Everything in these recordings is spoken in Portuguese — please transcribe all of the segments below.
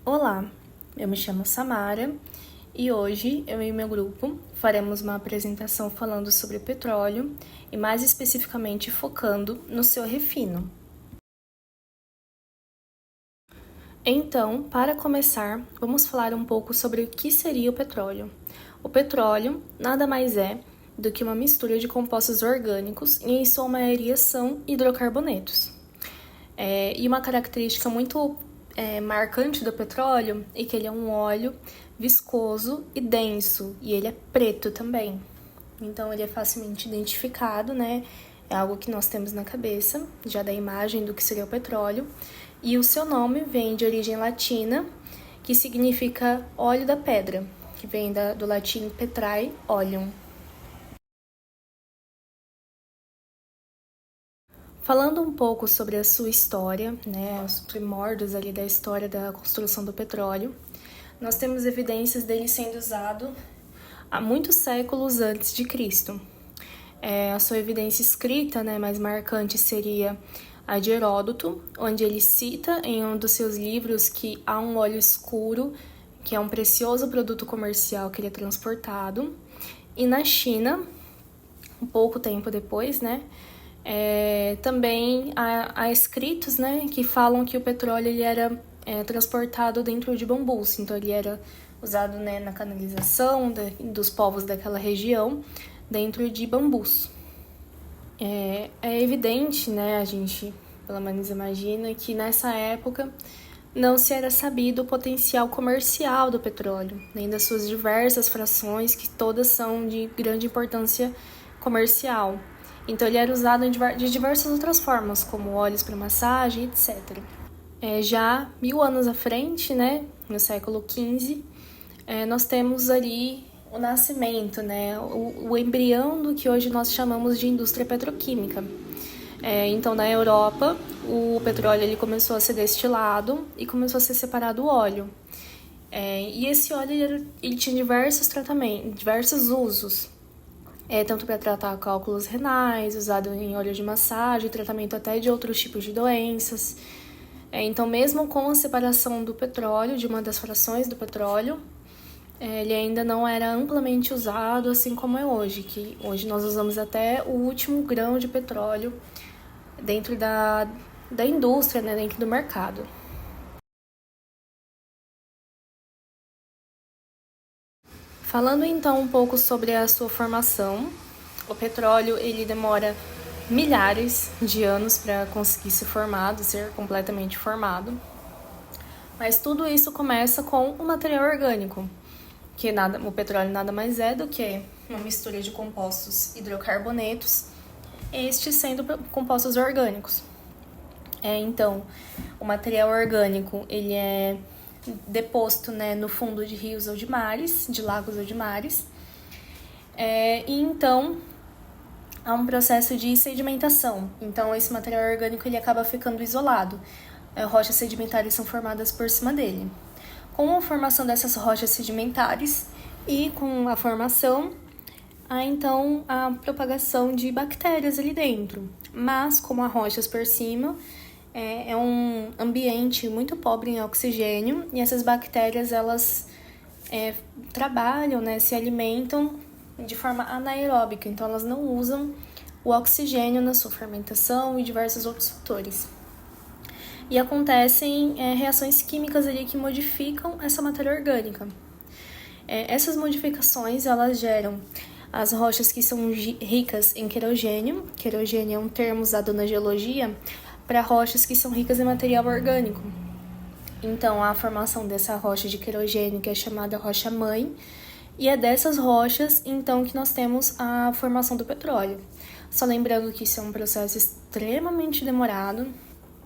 Olá, eu me chamo Samara e hoje eu e meu grupo faremos uma apresentação falando sobre o petróleo e mais especificamente focando no seu refino. Então, para começar, vamos falar um pouco sobre o que seria o petróleo. O petróleo nada mais é do que uma mistura de compostos orgânicos e em sua maioria são hidrocarbonetos. E uma característica muito marcante do petróleo é que ele é um óleo viscoso e denso, e ele é preto também. Então ele é facilmente identificado, né? É algo que nós temos na cabeça, já da imagem do que seria o petróleo. E o seu nome vem de origem latina, que significa óleo da pedra, que vem do latim petrae oleum. Falando um pouco sobre a sua história, né, os primórdios ali da história da construção do petróleo, nós temos evidências dele sendo usado há muitos séculos antes de Cristo. A sua evidência escrita, né, mais marcante seria a de Heródoto, onde ele cita em um dos seus livros que há um óleo escuro, que é um precioso produto comercial que ele é transportado. E na China, um pouco tempo depois, né, também há escritos, né, que falam que o petróleo ele era transportado dentro de bambus, então ele era usado, né, na canalização dos povos daquela região dentro de bambus. É evidente, né, a gente pelo menos imagina que nessa época não se era sabido o potencial comercial do petróleo, nem das suas diversas frações, que todas são de grande importância comercial. Então ele era usado de diversas outras formas, como óleos para massagem, etc. Já 1000 anos à frente, né, no século XV, nós temos ali o nascimento, né, o embrião do que hoje nós chamamos de indústria petroquímica. Então, na Europa, o petróleo ele começou a ser destilado e começou a ser separado o óleo. E esse óleo ele tinha diversos tratamentos, diversos usos. Tanto para tratar cálculos renais, usado em óleo de massagem, tratamento até de outros tipos de doenças. Então, mesmo com a separação do petróleo, de uma das frações do petróleo, ele ainda não era amplamente usado assim como é hoje, que hoje nós usamos até o último grão de petróleo dentro da indústria, né, dentro do mercado. Falando então um pouco sobre a sua formação, o petróleo ele demora milhares de anos para conseguir ser formado, ser completamente formado. Mas tudo isso começa com o material orgânico, que o petróleo nada mais é do que uma mistura de compostos hidrocarbonetos, estes sendo compostos orgânicos. Então, o material orgânico ele é deposto, né, no fundo de rios ou de mares, de lagos ou de mares. E então há um processo de sedimentação. Então esse material orgânico ele acaba ficando isolado. Rochas sedimentares são formadas por cima dele. Com a formação dessas rochas sedimentares e com a formação, há então a propagação de bactérias ali dentro. Mas como há rochas por cima, é um ambiente muito pobre em oxigênio e essas bactérias elas trabalham, né, se alimentam de forma anaeróbica, então elas não usam o oxigênio na sua fermentação e diversos outros fatores. E acontecem reações químicas ali que modificam essa matéria orgânica. Essas modificações elas geram as rochas que são ricas em querogênio. Querogênio é um termo usado na geologia para rochas que são ricas em material orgânico. Então, a formação dessa rocha de querogênio, que é chamada rocha-mãe, e é dessas rochas, então, que nós temos a formação do petróleo. Só lembrando que isso é um processo extremamente demorado.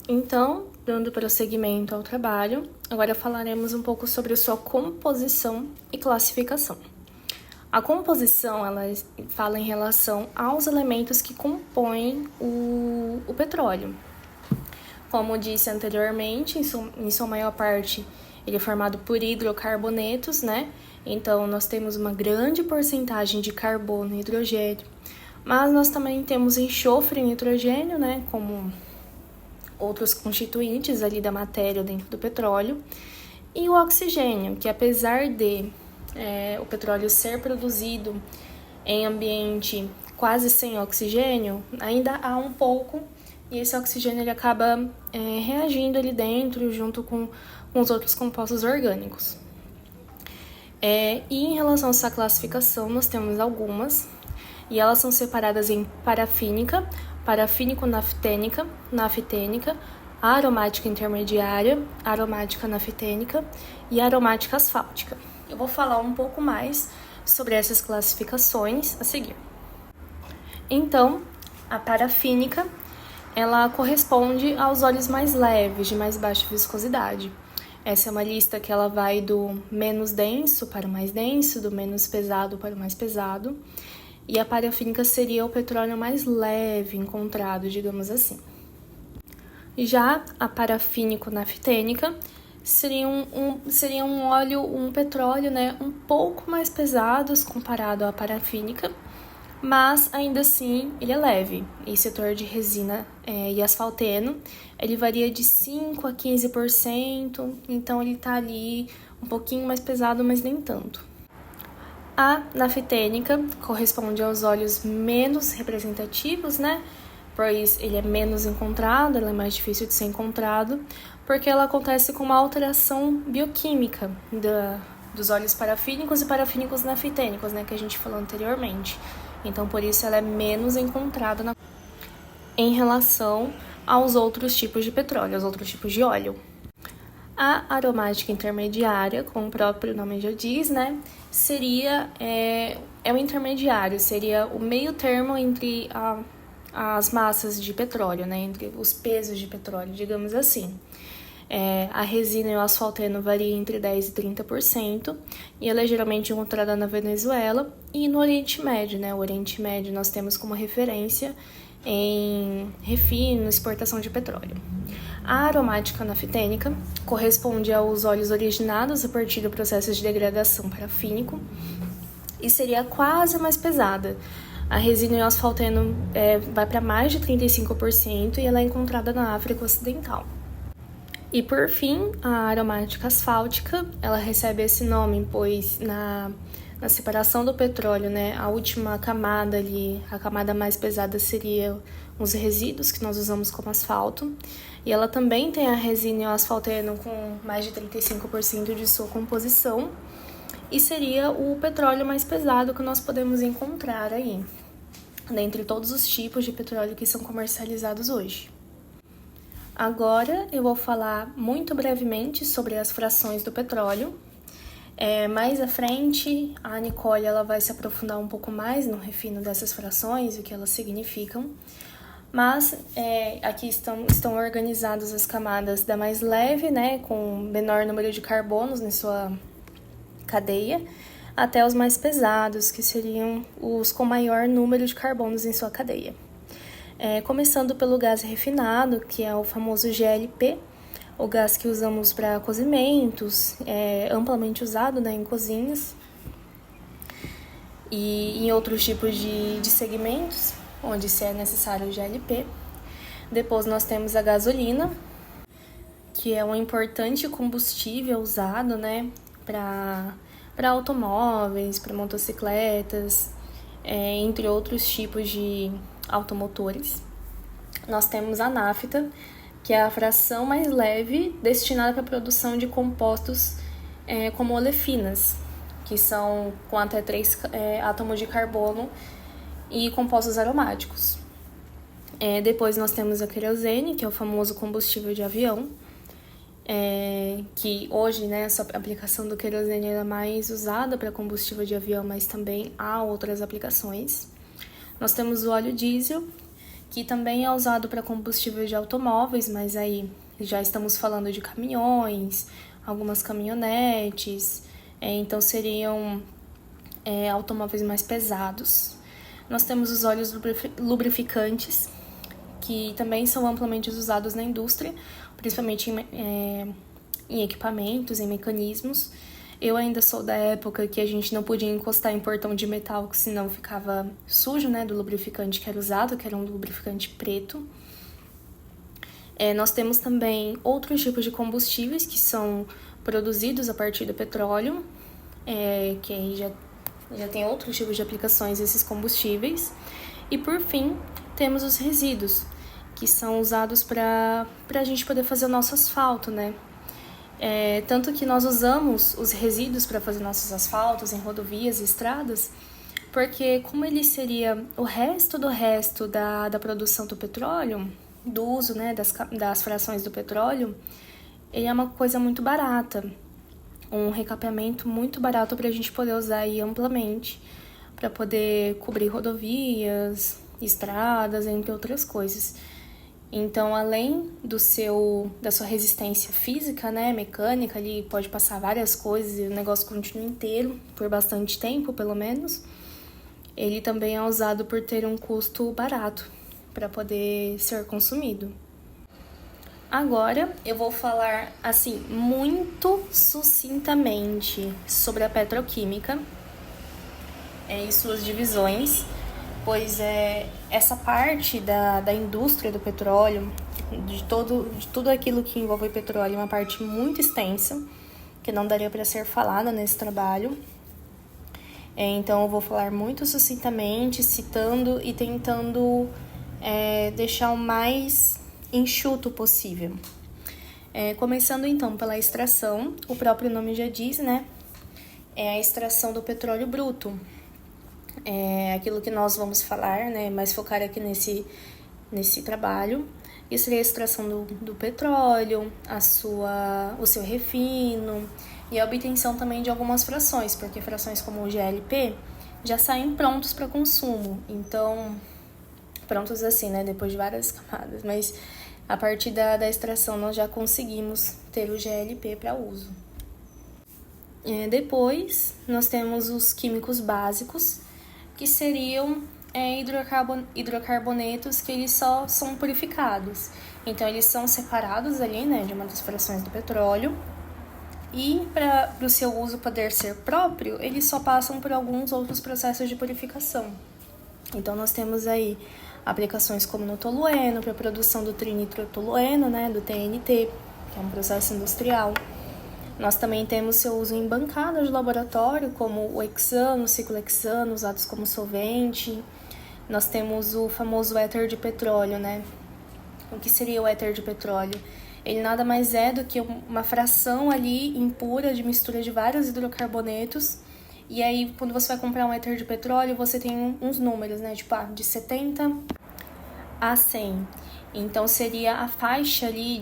Então, dando prosseguimento ao trabalho, agora falaremos um pouco sobre a sua composição e classificação. A composição, ela fala em relação aos elementos que compõem o petróleo. Como disse anteriormente, em sua maior parte, ele é formado por hidrocarbonetos, né? Então, nós temos uma grande porcentagem de carbono e hidrogênio, mas nós também temos enxofre e nitrogênio, né? Como outros constituintes ali da matéria dentro do petróleo. E o oxigênio, que apesar de o petróleo ser produzido em ambiente quase sem oxigênio, ainda há um pouco, e esse oxigênio ele acaba reagindo ali dentro junto com os outros compostos orgânicos. E em relação a essa classificação, nós temos algumas, e elas são separadas em parafínica, parafínico-naftênica, naftênica, aromática intermediária, aromática naftênica e aromática asfáltica. Eu vou falar um pouco mais sobre essas classificações a seguir. Então, a parafínica, ela corresponde aos óleos mais leves, de mais baixa viscosidade. Essa é uma lista que ela vai do menos denso para o mais denso, do menos pesado para o mais pesado. E a parafínica seria o petróleo mais leve encontrado, digamos assim. Já a parafínico-naftênica seria um óleo, um petróleo, né, um pouco mais pesados comparado à parafínica, mas ainda assim ele é leve. Esse teor de resina e asfalteno, ele varia de 5 a 15%, então ele tá ali um pouquinho mais pesado, mas nem tanto. A naftênica corresponde aos óleos menos representativos, né? Pois ele é menos encontrado, ele é mais difícil de ser encontrado, porque ela acontece com uma alteração bioquímica dos óleos parafínicos e parafínicos naftênicos, né, que a gente falou anteriormente. Então, por isso, ela é menos encontrada em relação aos outros tipos de petróleo, aos outros tipos de óleo. A aromática intermediária, como o próprio nome já diz, né, seria o intermediário, seria o meio termo entre as massas de petróleo, né, entre os pesos de petróleo, digamos assim. A resina e o asfalteno variam entre 10% e 30%, e ela é geralmente encontrada na Venezuela e no Oriente Médio, né? O Oriente Médio nós temos como referência em refino, exportação de petróleo. A aromática naftênica corresponde aos óleos originados a partir do processo de degradação parafínico e seria quase mais pesada. A resina e o asfalteno vai para mais de 35% e ela é encontrada na África Ocidental. E por fim, a aromática asfáltica, ela recebe esse nome, pois na separação do petróleo, né, a última camada ali, a camada mais pesada seria os resíduos que nós usamos como asfalto. E ela também tem a resina e o asfalteno com mais de 35% de sua composição. E seria o petróleo mais pesado que nós podemos encontrar aí, dentre todos os tipos de petróleo que são comercializados hoje. Agora eu vou falar muito brevemente sobre as frações do petróleo. Mais à frente, a Nicole ela vai se aprofundar um pouco mais no refino dessas frações, o que elas significam. Mas aqui estão organizadas as camadas da mais leve, né, com menor número de carbonos na sua cadeia, até os mais pesados, que seriam os com maior número de carbonos em sua cadeia. Começando pelo gás refinado, que é o famoso GLP, o gás que usamos para cozimentos, amplamente usado, né, em cozinhas e em outros tipos de segmentos, onde se é necessário o GLP. Depois nós temos a gasolina, que é um importante combustível usado, né, para automóveis, para motocicletas, entre outros tipos de automotores. Nós temos a nafta, que é a fração mais leve destinada para a produção de compostos como olefinas, que são com até 3 átomos de carbono e compostos aromáticos. Depois nós temos a querosene, que é o famoso combustível de avião, que hoje, né, essa aplicação do querosene é mais usada para combustível de avião, mas também há outras aplicações. Nós temos o óleo diesel, que também é usado para combustível de automóveis, mas aí já estamos falando de caminhões, algumas caminhonetes, então seriam automóveis mais pesados. Nós temos os óleos lubrificantes, que também são amplamente usados na indústria, principalmente em equipamentos, em mecanismos. Eu ainda sou da época que a gente não podia encostar em portão de metal, que senão ficava sujo, né, do lubrificante que era usado, que era um lubrificante preto. Nós temos também outros tipos de combustíveis, que são produzidos a partir do petróleo, que aí já tem outros tipos de aplicações desses combustíveis. E por fim, temos os resíduos, que são usados para a gente poder fazer o nosso asfalto, né? Tanto que nós usamos os resíduos para fazer nossos asfaltos em rodovias e estradas, porque como ele seria o resto da produção do petróleo, do uso, né, das frações do petróleo, ele é uma coisa muito barata, um recapeamento muito barato para a gente poder usar aí amplamente, para poder cobrir rodovias, estradas, entre outras coisas. Então, além da sua resistência física, né, mecânica, ali pode passar várias coisas e o negócio continua inteiro, por bastante tempo, pelo menos, ele também é usado por ter um custo barato para poder ser consumido. Agora, eu vou falar, assim, muito sucintamente sobre a petroquímica e suas divisões, pois essa parte da indústria do petróleo, de tudo aquilo que envolve petróleo, é uma parte muito extensa, que não daria para ser falada nesse trabalho. Então eu vou falar muito sucintamente, citando e tentando deixar o mais enxuto possível. Começando então pela extração, o próprio nome já diz, né? É a extração do petróleo bruto. Aquilo que nós vamos falar, né, mais focar aqui nesse trabalho. Isso seria a extração do petróleo, o seu refino e a obtenção também de algumas frações, porque frações como o GLP já saem prontos para consumo. Então, prontos assim, né, depois de várias camadas, mas a partir da extração nós já conseguimos ter o GLP para uso. Depois, nós temos os químicos básicos, que seriam hidrocarbonetos que eles só são purificados. Então, eles são separados ali, né, de uma das frações do petróleo. E para o seu uso poder ser próprio, eles só passam por alguns outros processos de purificação. Então, nós temos aí aplicações como no tolueno, para a produção do trinitrotolueno, né, do TNT, que é um processo industrial. Nós também temos seu uso em bancadas de laboratório, como o hexano, o ciclohexano, usados como solvente. Nós temos o famoso éter de petróleo, né? O que seria o éter de petróleo? Ele nada mais é do que uma fração ali impura de mistura de vários hidrocarbonetos. E aí, quando você vai comprar um éter de petróleo, você tem uns números, né? Tipo, de 70 a 100. Então, seria a faixa ali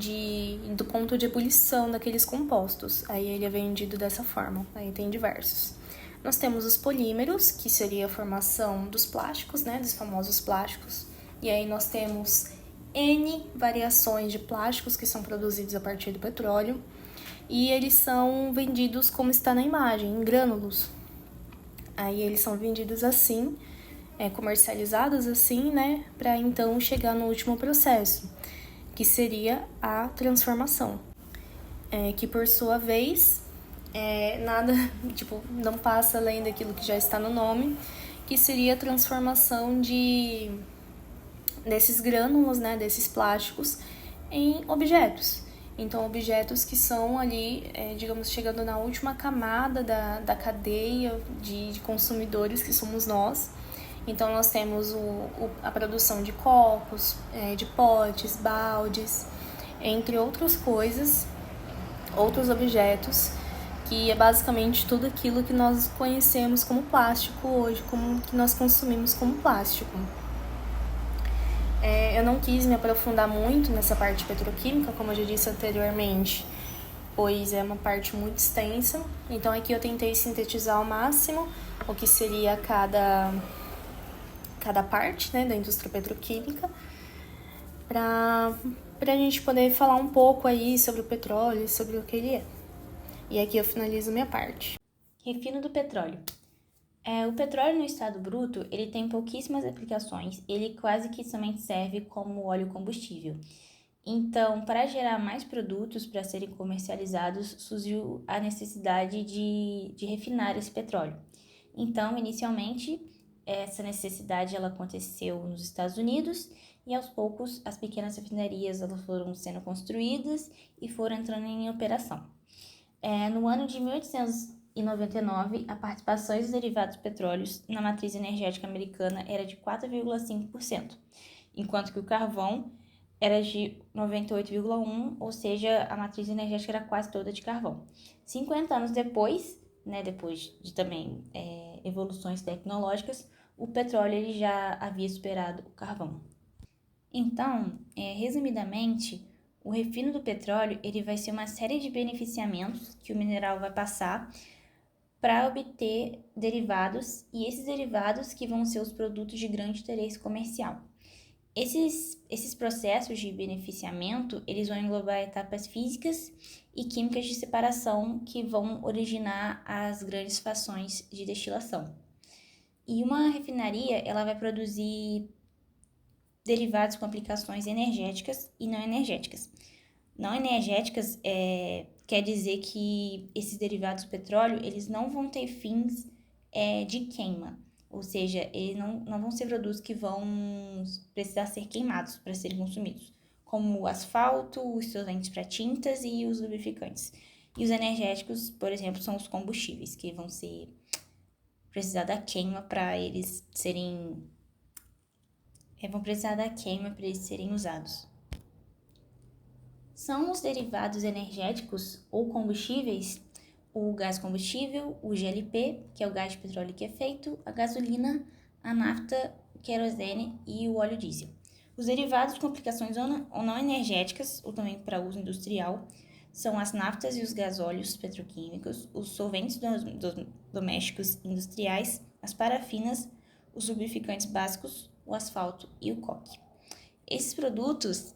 do ponto de ebulição daqueles compostos. Aí ele é vendido dessa forma. Aí tem diversos. Nós temos os polímeros, que seria a formação dos plásticos, né? Dos famosos plásticos. E aí nós temos N variações de plásticos que são produzidos a partir do petróleo. E eles são vendidos como está na imagem, em grânulos. Aí eles são vendidos assim, comercializados assim, né, para então chegar no último processo, que seria a transformação, que por sua vez nada, não passa além daquilo que já está no nome, que seria a transformação desses grânulos, né, desses plásticos, em objetos. Então, objetos que são ali, digamos, chegando na última camada da cadeia de consumidores que somos nós. Então, nós temos a produção de copos, de potes, baldes, entre outras coisas, outros objetos, que é basicamente tudo aquilo que nós conhecemos como plástico hoje, como que nós consumimos como plástico. Eu não quis me aprofundar muito nessa parte petroquímica, como eu já disse anteriormente, pois é uma parte muito extensa. Então, aqui eu tentei sintetizar ao máximo o que seria cada parte, né, da indústria petroquímica, para a gente poder falar um pouco aí sobre o petróleo e sobre o que ele é. E aqui eu finalizo minha parte. Refino do petróleo. O petróleo no estado bruto, ele tem pouquíssimas aplicações, ele quase que somente serve como óleo combustível. Então, para gerar mais produtos para serem comercializados, surgiu a necessidade de refinar esse petróleo. Então, inicialmente, essa necessidade ela aconteceu nos Estados Unidos e aos poucos as pequenas refinarias elas foram sendo construídas e foram entrando em operação. No ano de 1899, a participação dos derivados petróleos na matriz energética americana era de 4,5%, enquanto que o carvão era de 98,1%, ou seja, a matriz energética era quase toda de carvão. 50 anos depois, depois de também evoluções tecnológicas, o petróleo ele já havia superado o carvão. Então, resumidamente, o refino do petróleo ele vai ser uma série de beneficiamentos que o mineral vai passar para obter derivados, e esses derivados que vão ser os produtos de grande interesse comercial. Esses processos de beneficiamento, eles vão englobar etapas físicas e químicas de separação que vão originar as grandes frações de destilação. E uma refinaria, ela vai produzir derivados com aplicações energéticas e não energéticas. Não energéticas quer dizer que esses derivados do petróleo, eles não vão ter fins de queima, ou seja, eles não vão ser produtos que vão precisar ser queimados para serem consumidos, como o asfalto, os solventes para tintas e os lubrificantes. E os energéticos, por exemplo, são os combustíveis, que vão precisar da queima para eles serem usados. São os derivados energéticos ou combustíveis o gás combustível, o GLP, que é o gás de petróleo liquefeito, a gasolina, a nafta, o querosene e o óleo diesel. Os derivados com aplicações ou não energéticas, ou também para uso industrial, são as naftas e os gasóleos petroquímicos, os solventes domésticos industriais, as parafinas, os lubrificantes básicos, o asfalto e o coque. Esses produtos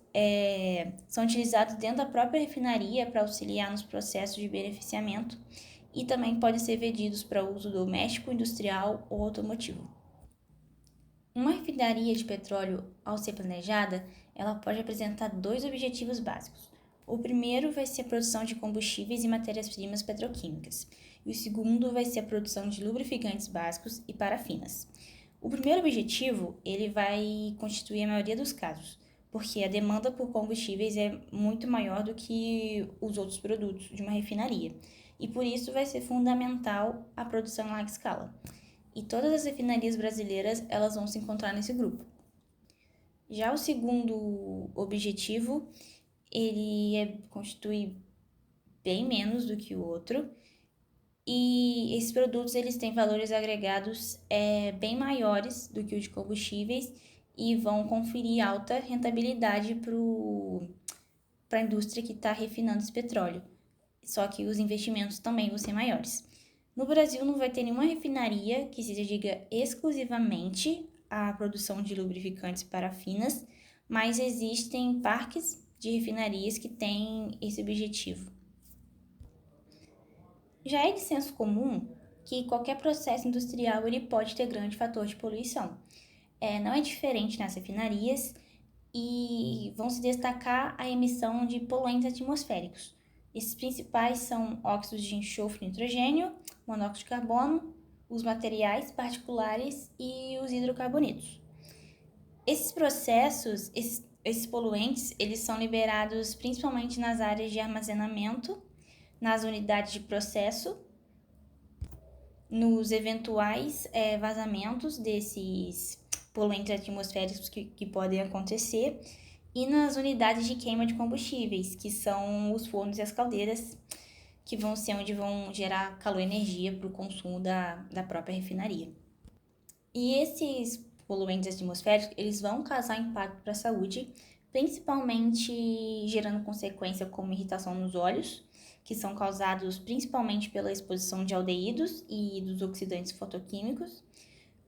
são utilizados dentro da própria refinaria para auxiliar nos processos de beneficiamento e também podem ser vendidos para uso doméstico, industrial ou automotivo. Uma refinaria de petróleo, ao ser planejada, ela pode apresentar 2 objetivos básicos. O primeiro vai ser a produção de combustíveis e matérias-primas petroquímicas, e o segundo vai ser a produção de lubrificantes básicos e parafinas. O primeiro objetivo, ele vai constituir a maioria dos casos, porque a demanda por combustíveis é muito maior do que os outros produtos de uma refinaria, e por isso vai ser fundamental a produção em larga escala. E todas as refinarias brasileiras, elas vão se encontrar nesse grupo. Já o segundo objetivo, ele constitui bem menos do que o outro, e esses produtos eles têm valores agregados bem maiores do que o de combustíveis e vão conferir alta rentabilidade para a indústria que está refinando esse petróleo. Só que os investimentos também vão ser maiores. No Brasil não vai ter nenhuma refinaria que se dedica exclusivamente à produção de lubrificantes e parafinas, mas existem parques de refinarias que têm esse objetivo. Já é de senso comum que qualquer processo industrial ele pode ter grande fator de poluição. Não é diferente nas refinarias e vão se destacar a emissão de poluentes atmosféricos. Esses principais são óxidos de enxofre e nitrogênio, monóxido de carbono, os materiais particulares e os hidrocarbonetos. Esses processos, esses poluentes, eles são liberados principalmente nas áreas de armazenamento, nas unidades de processo, nos eventuais vazamentos desses poluentes atmosféricos que podem acontecer e nas unidades de queima de combustíveis, que são os fornos e as caldeiras, que vão ser onde vão gerar calor e energia para o consumo da própria refinaria. E esses poluentes atmosféricos, eles vão causar impacto para a saúde, principalmente gerando consequências como irritação nos olhos, que são causados principalmente pela exposição de aldeídos e dos oxidantes fotoquímicos.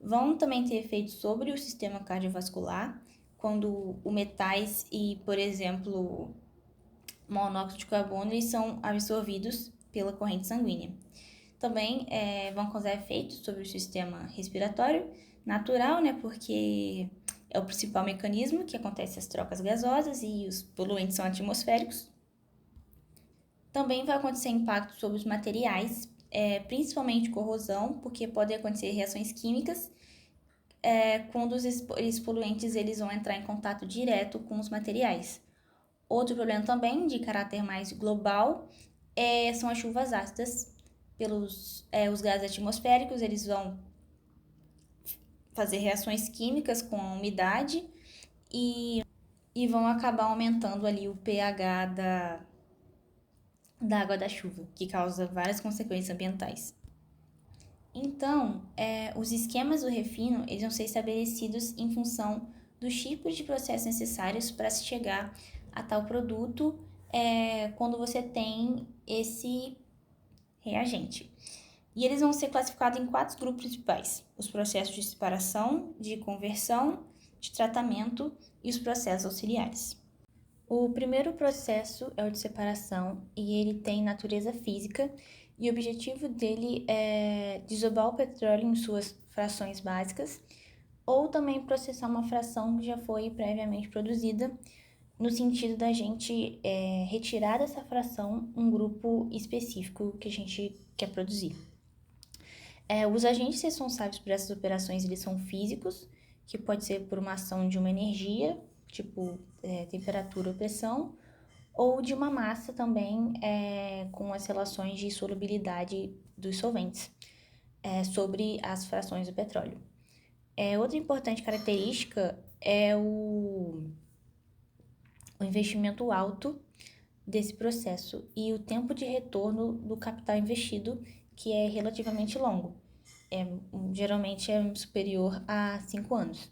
Vão também ter efeitos sobre o sistema cardiovascular, quando os metais e, por exemplo, monóxido de carbono eles são absorvidos pela corrente sanguínea. Também vão causar efeitos sobre o sistema respiratório natural, porque é o principal mecanismo que acontece as trocas gasosas e os poluentes são atmosféricos. Também vai acontecer impacto sobre os materiais, principalmente corrosão, porque podem acontecer reações químicas quando esses poluentes eles vão entrar em contato direto com os materiais. Outro problema também, de caráter mais global, são as chuvas ácidas. Os gases atmosféricos, eles vão fazer reações químicas com a umidade e vão acabar aumentando ali o pH da água da chuva, que causa várias consequências ambientais. Então, os esquemas do refino, eles vão ser estabelecidos em função dos tipos de processos necessários para se chegar a tal produto quando você tem esse reagente. E eles vão ser classificados em 4 grupos principais: os processos de separação, de conversão, de tratamento e os processos auxiliares. O primeiro processo é o de separação e ele tem natureza física e o objetivo dele é desovar o petróleo em suas frações básicas ou também processar uma fração que já foi previamente produzida, no sentido da gente retirar dessa fração um grupo específico que a gente quer produzir. Os agentes responsáveis por essas operações, eles são físicos, que pode ser por uma ação de uma energia, tipo temperatura ou pressão, ou de uma massa também com as relações de solubilidade dos solventes sobre as frações do petróleo. Outra importante característica é o investimento alto desse processo e o tempo de retorno do capital investido, que é relativamente longo. Geralmente é superior a 5 anos.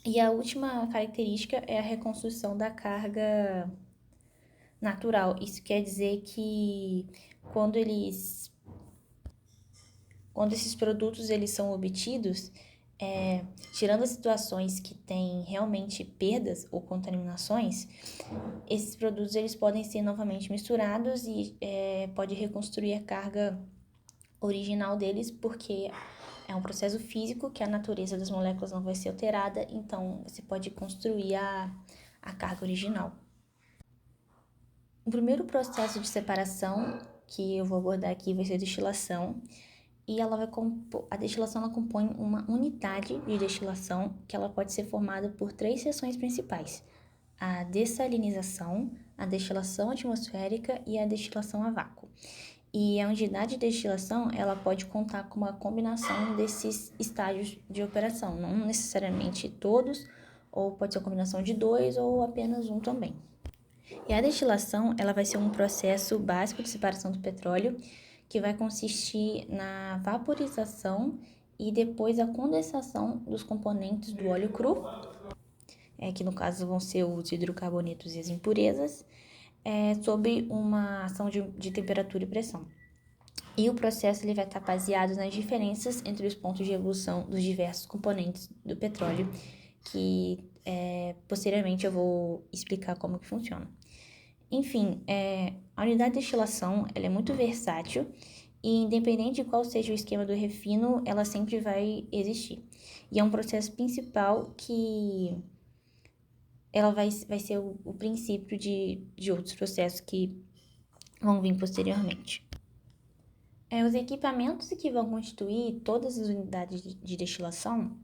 E a última característica é a reconstrução da carga natural. Isso quer dizer que quando esses produtos eles são obtidos, tirando as situações que têm realmente perdas ou contaminações, esses produtos eles podem ser novamente misturados e pode reconstruir a carga original deles, porque é um processo físico que a natureza das moléculas não vai ser alterada, então você pode construir a carga original. O primeiro processo de separação que eu vou abordar aqui vai ser a destilação, e a destilação ela compõe uma unidade de destilação que ela pode ser formada por 3 seções principais: a dessalinização, a destilação atmosférica e a destilação a vácuo. E a unidade de destilação, ela pode contar com uma combinação desses estágios de operação, não necessariamente todos, ou pode ser uma combinação de 2 ou apenas um também. E a destilação, ela vai ser um processo básico de separação do petróleo, que vai consistir na vaporização e depois a condensação dos componentes do óleo cru, que no caso vão ser os hidrocarbonetos e as impurezas, sob uma ação de temperatura e pressão. E o processo ele vai estar baseado nas diferenças entre os pontos de evolução dos diversos componentes do petróleo, que posteriormente eu vou explicar como que funciona. Enfim, a unidade de destilação ela é muito versátil e independente de qual seja o esquema do refino, ela sempre vai existir. E é um processo principal que ela vai ser o princípio de outros processos que vão vir posteriormente. Os equipamentos que vão constituir todas as unidades de destilação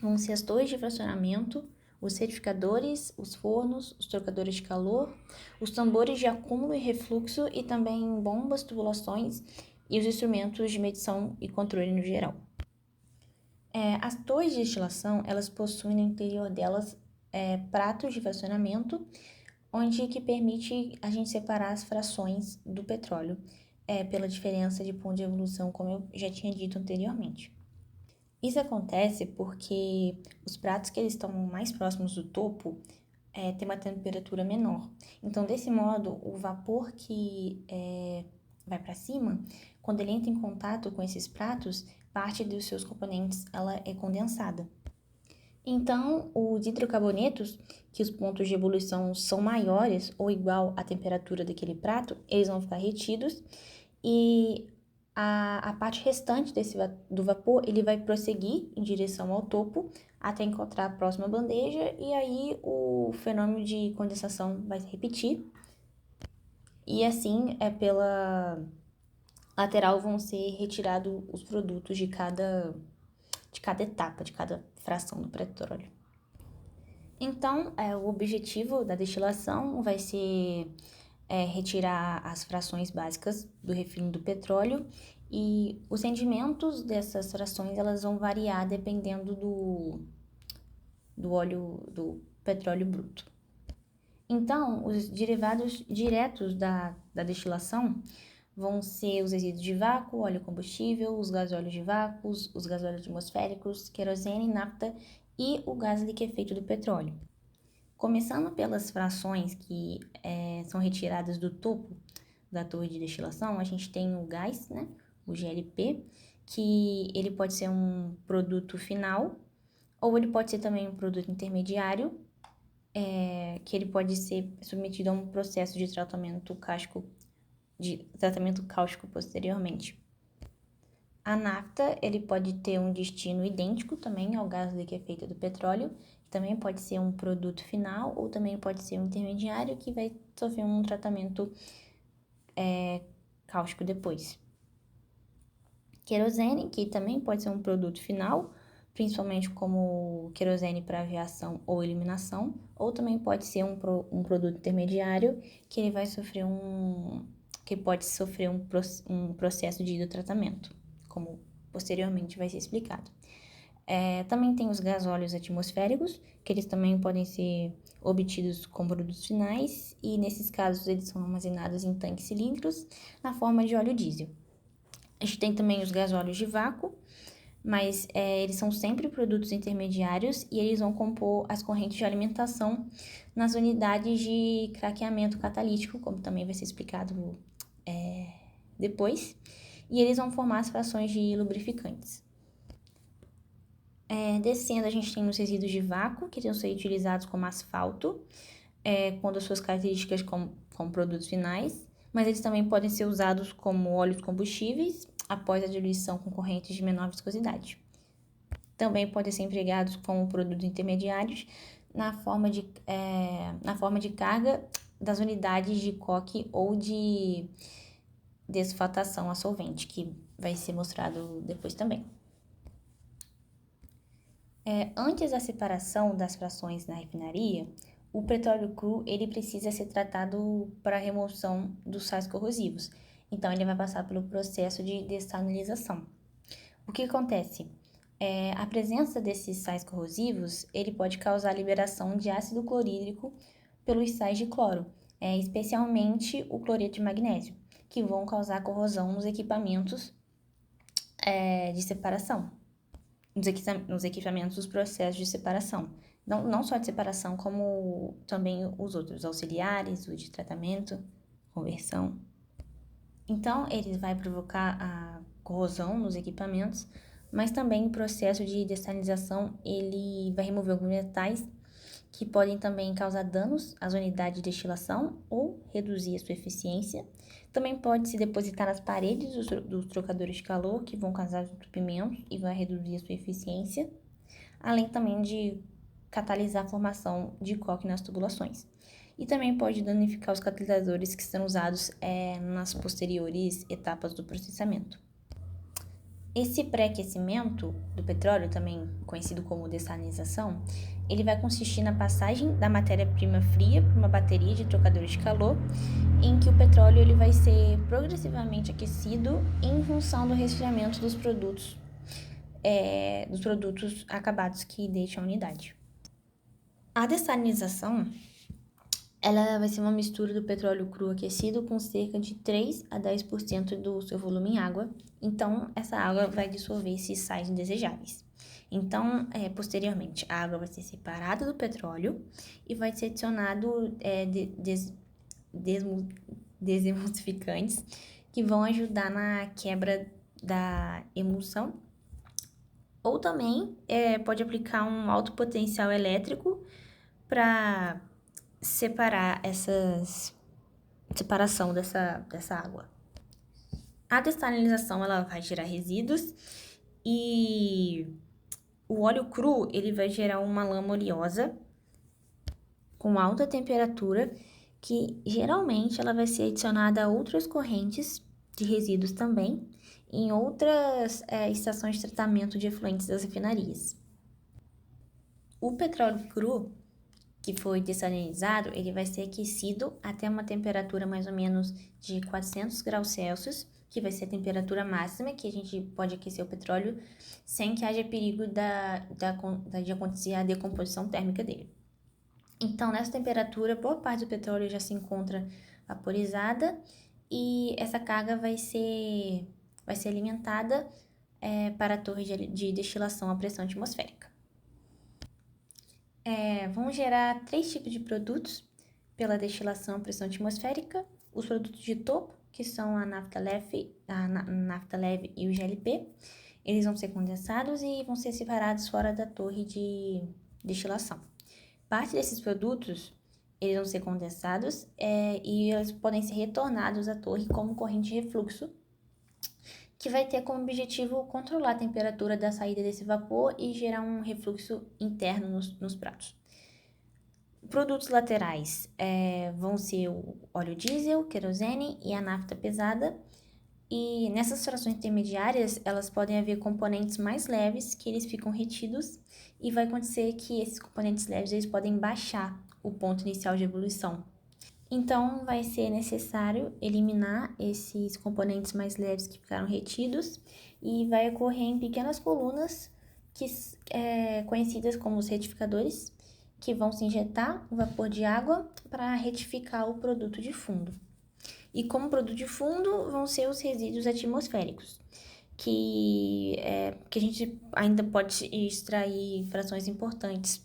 vão ser as torres de fracionamento, os certificadores, os fornos, os trocadores de calor, os tambores de acúmulo e refluxo e também bombas, tubulações e os instrumentos de medição e controle no geral. As torres de destilação, elas possuem no interior delas pratos de fracionamento, onde que permite a gente separar as frações do petróleo pela diferença de ponto de evolução, como eu já tinha dito anteriormente. Isso acontece porque os pratos que eles estão mais próximos do topo têm uma temperatura menor. Então, desse modo, o vapor que vai para cima, quando ele entra em contato com esses pratos, parte dos seus componentes ela é condensada. Então, os hidrocarbonetos, que os pontos de ebulição são maiores ou igual à temperatura daquele prato, eles vão ficar retidos e a parte restante do vapor ele vai prosseguir em direção ao topo até encontrar a próxima bandeja e aí o fenômeno de condensação vai se repetir. E assim, pela lateral vão ser retirados os produtos de cada etapa, de cada fração do petróleo. Então, o objetivo da destilação vai ser retirar as frações básicas do refino do petróleo, e os rendimentos dessas frações elas vão variar dependendo do óleo do petróleo bruto. Então, os derivados diretos da destilação vão ser os resíduos de vácuo, óleo combustível, os gasóleos de vácuo, os gasóleos atmosféricos, querosene, nafta e o gás liquefeito do petróleo. Começando pelas frações que são retiradas do topo da torre de destilação, a gente tem o gás, né, o GLP, que ele pode ser um produto final ou ele pode ser também um produto intermediário, que ele pode ser submetido a um processo de tratamento cáustico posteriormente. A nafta, ele pode ter um destino idêntico também ao gás liquefeito do petróleo, que também pode ser um produto final ou também pode ser um intermediário que vai sofrer um tratamento cáustico depois. Querosene, que também pode ser um produto final, principalmente como querosene para aviação ou eliminação, ou também pode ser um produto intermediário que ele vai sofrer que pode sofrer um processo de hidrotratamento, como posteriormente vai ser explicado. Também tem os gasóleos atmosféricos, que eles também podem ser obtidos como produtos finais, e nesses casos eles são armazenados em tanques cilíndricos na forma de óleo diesel. A gente tem também os gasóleos de vácuo, mas eles são sempre produtos intermediários e eles vão compor as correntes de alimentação nas unidades de craqueamento catalítico, como também vai ser explicado depois, e eles vão formar as frações de lubrificantes. Descendo, a gente tem os resíduos de vácuo, que vão ser utilizados como asfalto, quando as suas características como produtos finais, mas eles também podem ser usados como óleos combustíveis após a diluição com correntes de menor viscosidade. Também podem ser empregados como produtos intermediários na forma de carga das unidades de coque ou de desfatação a solvente, que vai ser mostrado depois também. Antes da separação das frações na refinaria, o petróleo cru ele precisa ser tratado para a remoção dos sais corrosivos. Então, ele vai passar pelo processo de dessalinização. O que acontece? A presença desses sais corrosivos ele pode causar a liberação de ácido clorídrico pelos sais de cloro, especialmente o cloreto de magnésio, que vão causar corrosão nos equipamentos de separação. Nos equipamentos dos processos de separação. Não só de separação, como também os outros auxiliares, o de tratamento, conversão. Então, ele vai provocar a corrosão nos equipamentos, mas também o processo de dessalinização, ele vai remover alguns metais que podem também causar danos às unidades de destilação ou reduzir a sua eficiência. Também pode se depositar nas paredes dos trocadores de calor, que vão causar entupimentos e vai reduzir a sua eficiência, além também de catalisar a formação de coque nas tubulações. E também pode danificar os catalisadores que são usados nas posteriores etapas do processamento. Esse pré-aquecimento do petróleo, também conhecido como dessalinização, ele vai consistir na passagem da matéria-prima fria para uma bateria de trocadores de calor, em que o petróleo ele vai ser progressivamente aquecido em função do resfriamento dos produtos acabados que deixam a unidade. A dessalinização ela vai ser uma mistura do petróleo cru aquecido com cerca de 3 a 10% do seu volume em água. Então, essa água vai dissolver esses sais indesejáveis. Então, posteriormente, a água vai ser separada do petróleo e vai ser adicionado desemulsificantes que vão ajudar na quebra da emulsão. Ou também pode aplicar um alto potencial elétrico para separação dessa água. A dessalinização ela vai gerar resíduos e o óleo cru ele vai gerar uma lama oleosa com alta temperatura que geralmente ela vai ser adicionada a outras correntes de resíduos também em outras estações de tratamento de efluentes das refinarias. O petróleo cru que foi dessalinizado, ele vai ser aquecido até uma temperatura mais ou menos de 400 graus Celsius, que vai ser a temperatura máxima que a gente pode aquecer o petróleo sem que haja perigo de acontecer a decomposição térmica dele. Então, nessa temperatura, boa parte do petróleo já se encontra vaporizada e essa carga vai ser alimentada para a torre de destilação à pressão atmosférica. Vão gerar 3 tipos de produtos pela destilação à pressão atmosférica: os produtos de topo, que são a nafta leve e o GLP. Eles vão ser condensados e vão ser separados fora da torre de destilação. Parte desses produtos, eles vão ser condensados e eles podem ser retornados à torre como corrente de refluxo, que vai ter como objetivo controlar a temperatura da saída desse vapor e gerar um refluxo interno nos pratos. Produtos laterais vão ser o óleo diesel, querosene e a nafta pesada. E nessas frações intermediárias, elas podem haver componentes mais leves que eles ficam retidos e vai acontecer que esses componentes leves eles podem baixar o ponto inicial de ebulição. Então, vai ser necessário eliminar esses componentes mais leves que ficaram retidos e vai ocorrer em pequenas colunas conhecidas como os retificadores, que vão se injetar o vapor de água para retificar o produto de fundo. E como produto de fundo vão ser os resíduos atmosféricos, que a gente ainda pode extrair frações importantes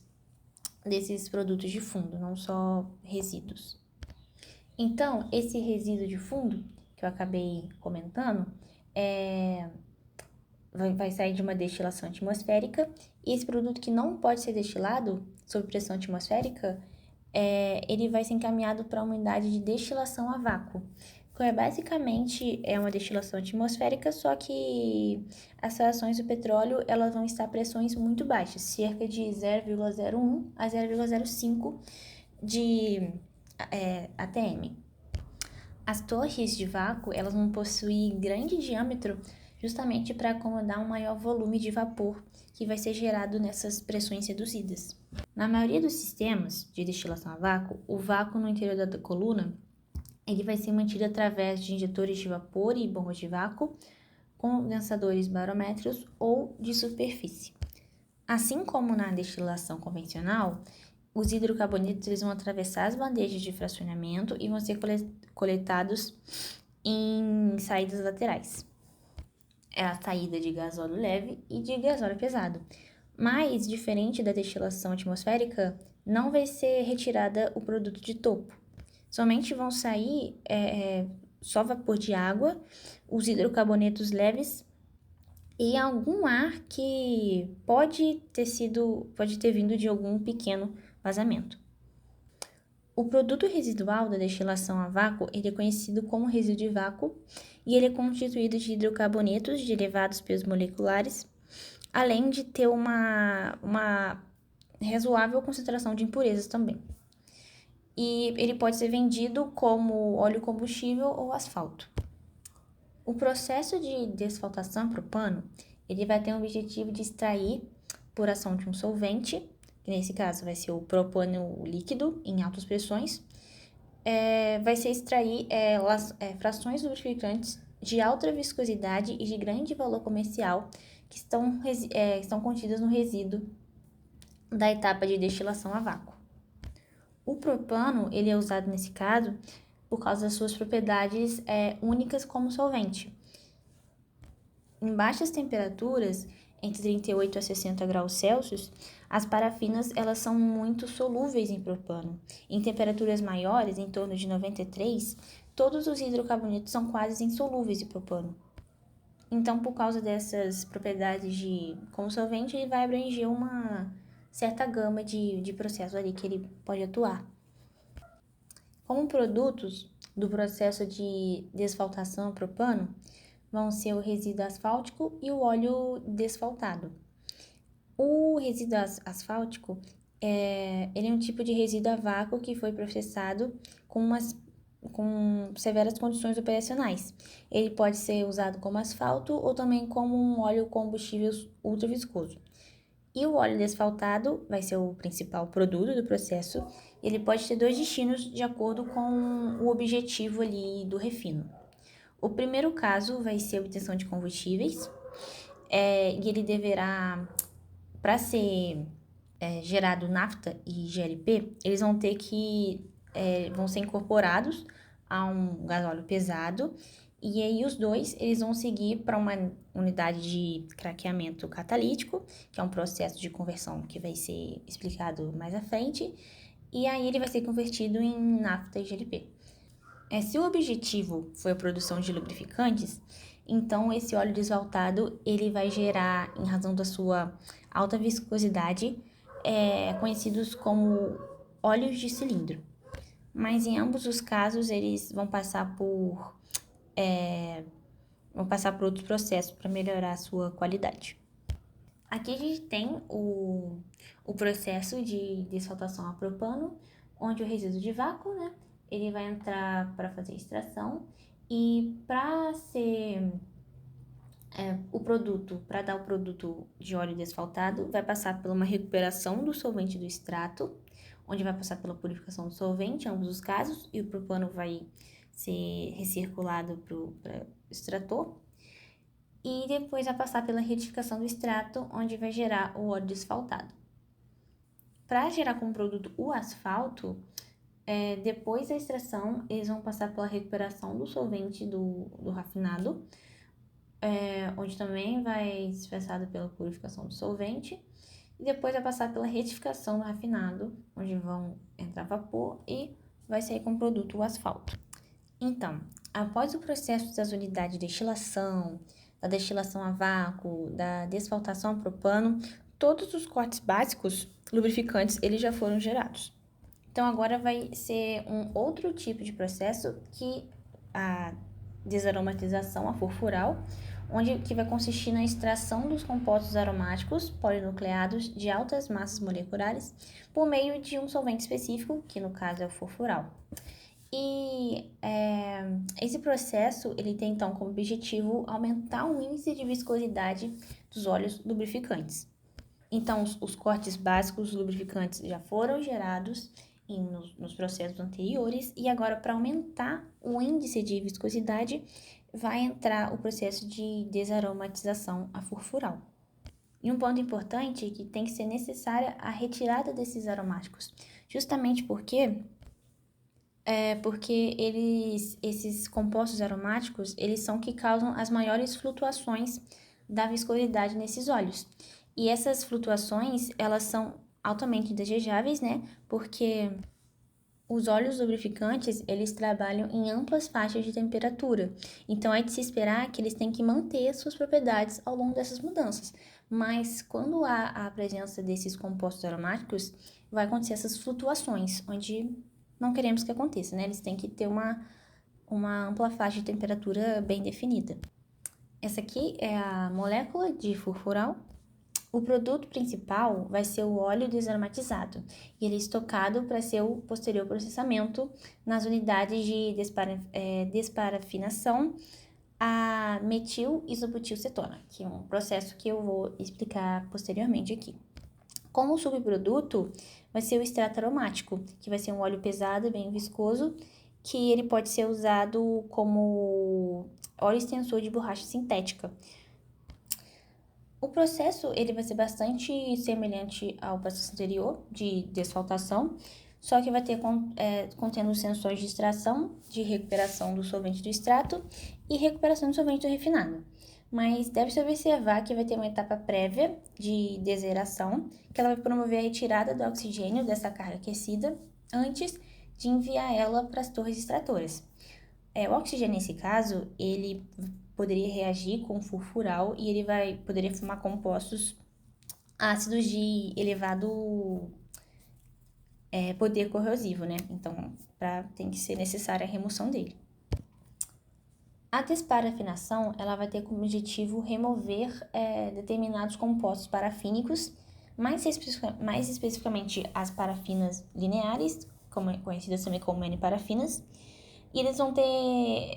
desses produtos de fundo, não só resíduos. Então, esse resíduo de fundo, que eu acabei comentando, vai sair de uma destilação atmosférica, e esse produto que não pode ser destilado sob pressão atmosférica, ele vai ser encaminhado para uma unidade de destilação a vácuo, que basicamente é uma destilação atmosférica, só que as frações do petróleo elas vão estar a pressões muito baixas, cerca de 0,01 a 0,05 de atm. As torres de vácuo elas vão possuir grande diâmetro justamente para acomodar um maior volume de vapor que vai ser gerado nessas pressões reduzidas. Na maioria dos sistemas de destilação a vácuo, o vácuo no interior da coluna ele vai ser mantido através de injetores de vapor e bombas de vácuo, condensadores barométricos ou de superfície. Assim como na destilação convencional, os hidrocarbonetos eles vão atravessar as bandejas de fracionamento e vão ser coletados em saídas laterais. É a saída de gasóleo leve e de gasóleo pesado. Mas, diferente da destilação atmosférica, não vai ser retirada o produto de topo. Somente vão sair só vapor de água, os hidrocarbonetos leves e algum ar que pode ter vindo de algum pequeno vazamento. O produto residual da destilação a vácuo ele é conhecido como resíduo de vácuo e ele é constituído de hidrocarbonetos de elevados pesos moleculares, além de ter uma razoável concentração de impurezas também. E ele pode ser vendido como óleo combustível ou asfalto. O processo de desfaltação propano ele vai ter o objetivo de extrair, por ação de um solvente, que nesse caso vai ser o propano líquido em altas pressões, vai ser extrair frações lubrificantes de alta viscosidade e de grande valor comercial que estão contidas no resíduo da etapa de destilação a vácuo. O propano ele é usado nesse caso por causa das suas propriedades únicas como solvente. Em baixas temperaturas, entre 38 a 60 graus Celsius, as parafinas elas são muito solúveis em propano. Em temperaturas maiores, em torno de 93, todos os hidrocarbonetos são quase insolúveis em propano. Então, por causa dessas propriedades como solvente, ele vai abranger uma certa gama de processos ali que ele pode atuar. Como produtos do processo de desfaltação a propano, vão ser o resíduo asfáltico e o óleo desfaltado. O resíduo asfáltico ele é um tipo de resíduo a vácuo que foi processado com severas condições operacionais. Ele pode ser usado como asfalto ou também como um óleo combustível ultra viscoso. E o óleo desfaltado vai ser o principal produto do processo. Ele pode ter dois destinos de acordo com o objetivo ali do refino. O primeiro caso vai ser a obtenção de combustíveis, e ele deverá, para ser gerado nafta e GLP, eles vão ter que, vão ser incorporados a um gasóleo pesado, e aí os dois, eles vão seguir para uma unidade de craqueamento catalítico, que é um processo de conversão que vai ser explicado mais à frente, e aí ele vai ser convertido em nafta e GLP. Se o objetivo foi a produção de lubrificantes, então esse óleo desvaltado ele vai gerar, em razão da sua alta viscosidade, conhecidos como óleos de cilindro. Mas em ambos os casos eles vão passar por outros processos para melhorar a sua qualidade. Aqui a gente tem o processo de dessaltação a propano, onde o resíduo de vácuo, né, ele vai entrar para fazer extração e para ser para dar o produto de óleo desfaltado, vai passar por uma recuperação do solvente do extrato, onde vai passar pela purificação do solvente, em ambos os casos, e o propano vai ser recirculado para o extrator. E depois vai passar pela retificação do extrato, onde vai gerar o óleo desfaltado. Para gerar como produto o asfalto, depois da extração, eles vão passar pela recuperação do solvente do rafinado, onde também vai ser passado pela purificação do solvente, e depois vai passar pela retificação do rafinado, onde vão entrar vapor e vai sair como produto o asfalto. Então, após o processo das unidades de destilação, da destilação a vácuo, da desfaltação a propano, todos os cortes básicos lubrificantes eles já foram gerados. Então agora vai ser um outro tipo de processo que a desaromatização, a furfural, que vai consistir na extração dos compostos aromáticos polinucleados de altas massas moleculares por meio de um solvente específico, que no caso é o furfural. E esse processo ele tem então como objetivo aumentar o índice de viscosidade dos óleos lubrificantes. Então, os cortes básicos lubrificantes já foram gerados nos processos anteriores e agora para aumentar o índice de viscosidade vai entrar o processo de desaromatização a furfural. E um ponto importante é que tem que ser necessária a retirada desses aromáticos, justamente porque esses compostos aromáticos, eles são que causam as maiores flutuações da viscosidade nesses óleos. E essas flutuações, elas são altamente indesejáveis, né? Porque os óleos lubrificantes, eles trabalham em amplas faixas de temperatura. Então, é de se esperar que eles têm que manter suas propriedades ao longo dessas mudanças. Mas, quando há a presença desses compostos aromáticos, vai acontecer essas flutuações, onde não queremos que aconteça, né? Eles têm que ter uma ampla faixa de temperatura bem definida. Essa aqui é a molécula de furfural. O produto principal vai ser o óleo desaromatizado e ele é estocado para seu posterior processamento nas unidades de desparafinação a metil isobutilcetona, que é um processo que eu vou explicar posteriormente aqui. Como subproduto, vai ser o extrato aromático, que vai ser um óleo pesado, bem viscoso, que ele pode ser usado como óleo extensor de borracha sintética. O processo ele vai ser bastante semelhante ao processo anterior de desfaltação, só que vai ter contendo sensores de extração, de recuperação do solvente do extrato e recuperação do solvente do refinado. Mas deve-se observar que vai ter uma etapa prévia de deseração, que ela vai promover a retirada do oxigênio dessa carga aquecida antes de enviar ela para as torres extratoras. O oxigênio, nesse caso, ele poderia reagir com furfural e ele poderia formar compostos ácidos de elevado poder corrosivo, né? Então, tem que ser necessária a remoção dele. A desparafinação, ela vai ter como objetivo remover determinados compostos parafínicos, mais especificamente as parafinas lineares, conhecidas também como N-parafinas, e eles vão ter,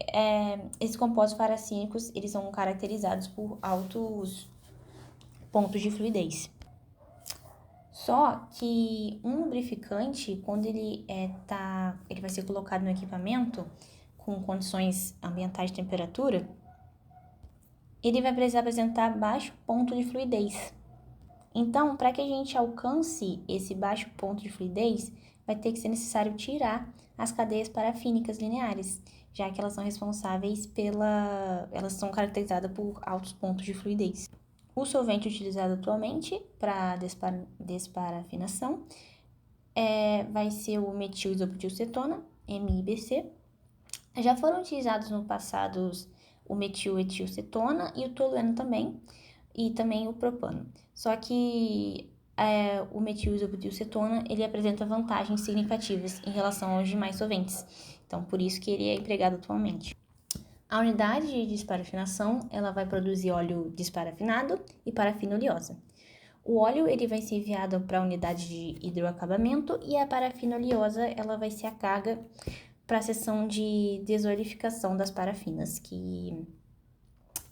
esses compostos parafínicos, eles são caracterizados por altos pontos de fluidez. Só que um lubrificante, quando ele vai ser colocado no equipamento com condições ambientais de temperatura, ele vai precisar apresentar baixo ponto de fluidez. Então, para que a gente alcance esse baixo ponto de fluidez, vai ter que ser necessário tirar as cadeias parafínicas lineares, já que elas são elas são caracterizadas por altos pontos de fluidez. O solvente utilizado atualmente para desparafinação vai ser o metil-isobutilcetona, MIBC. Já foram utilizados no passado o metil-etilcetona e o tolueno também, e também o propano. Só que o metil-isobutilcetona, ele apresenta vantagens significativas em relação aos demais solventes. Então, por isso que ele é empregado atualmente. A unidade de desparafinação, ela vai produzir óleo desparafinado e parafina oleosa. O óleo, ele vai ser enviado para a unidade de hidroacabamento e a parafina oleosa, ela vai ser a carga para a seção de desolificação das parafinas, que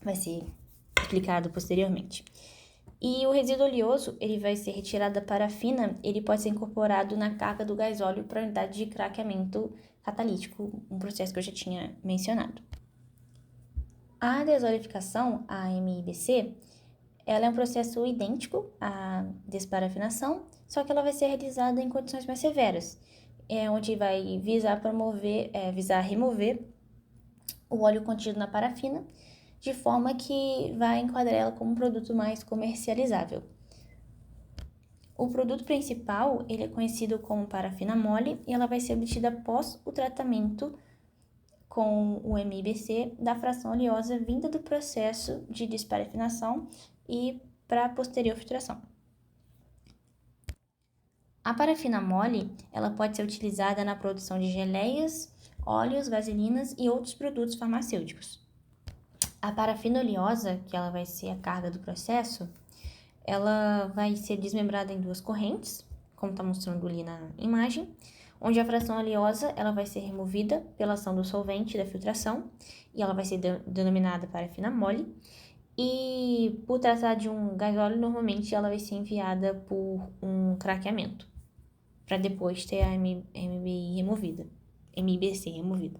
vai ser explicado posteriormente. E o resíduo oleoso, ele vai ser retirado da parafina, ele pode ser incorporado na carga do gás óleo para a unidade de craqueamento catalítico, um processo que eu já tinha mencionado. A desolificação, a MIBC, ela é um processo idêntico à desparafinação, só que ela vai ser realizada em condições mais severas, onde vai visar remover o óleo contido na parafina, de forma que vai enquadrar ela como um produto mais comercializável. O produto principal, ele é conhecido como parafina mole e ela vai ser obtida após o tratamento com o MIBC da fração oleosa vinda do processo de desparafinação e para a posterior filtração. A parafina mole, ela pode ser utilizada na produção de geleias, óleos, vaselinas e outros produtos farmacêuticos. A parafina oleosa, que ela vai ser a carga do processo, ela vai ser desmembrada em duas correntes, como está mostrando ali na imagem, onde a fração oleosa ela vai ser removida pela ação do solvente da filtração e ela vai ser denominada parafina mole. E por tratar de um gás óleo, normalmente ela vai ser enviada por um craqueamento, para depois ter a MIBC removida.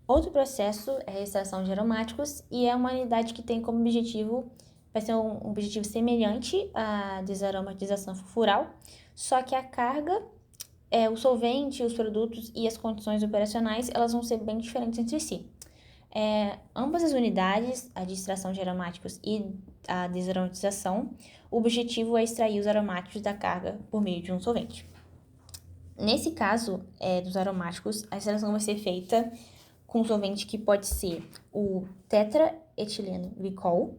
Outro processo é a extração de aromáticos e é uma unidade que tem como objetivo, vai ser um objetivo semelhante à desaromatização fulfural, só que a carga, o solvente, os produtos e as condições operacionais, elas vão ser bem diferentes entre si. Ambas as unidades, a de extração de aromáticos e a desaromatização, o objetivo é extrair os aromáticos da carga por meio de um solvente. Nesse caso dos aromáticos, a extração vai ser feita com um solvente que pode ser o tetraetileno glicol,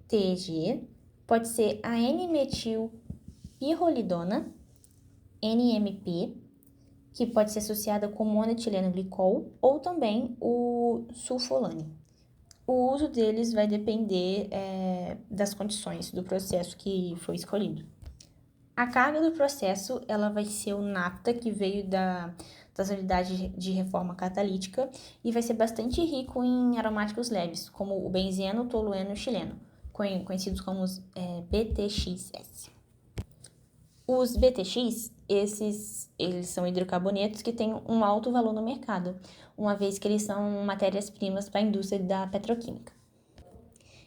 TEG, pode ser a N-metilpirrolidona, NMP, que pode ser associada com monoetileno glicol, ou também o sulfolane. O uso deles vai depender das condições do processo que foi escolhido. A carga do processo ela vai ser o naphtha, que veio das unidades de reforma catalítica e vai ser bastante rico em aromáticos leves, como o benzeno, o tolueno e o xileno, conhecidos como os BTXS. Os BTX, eles são hidrocarbonetos que têm um alto valor no mercado, uma vez que eles são matérias-primas para a indústria da petroquímica.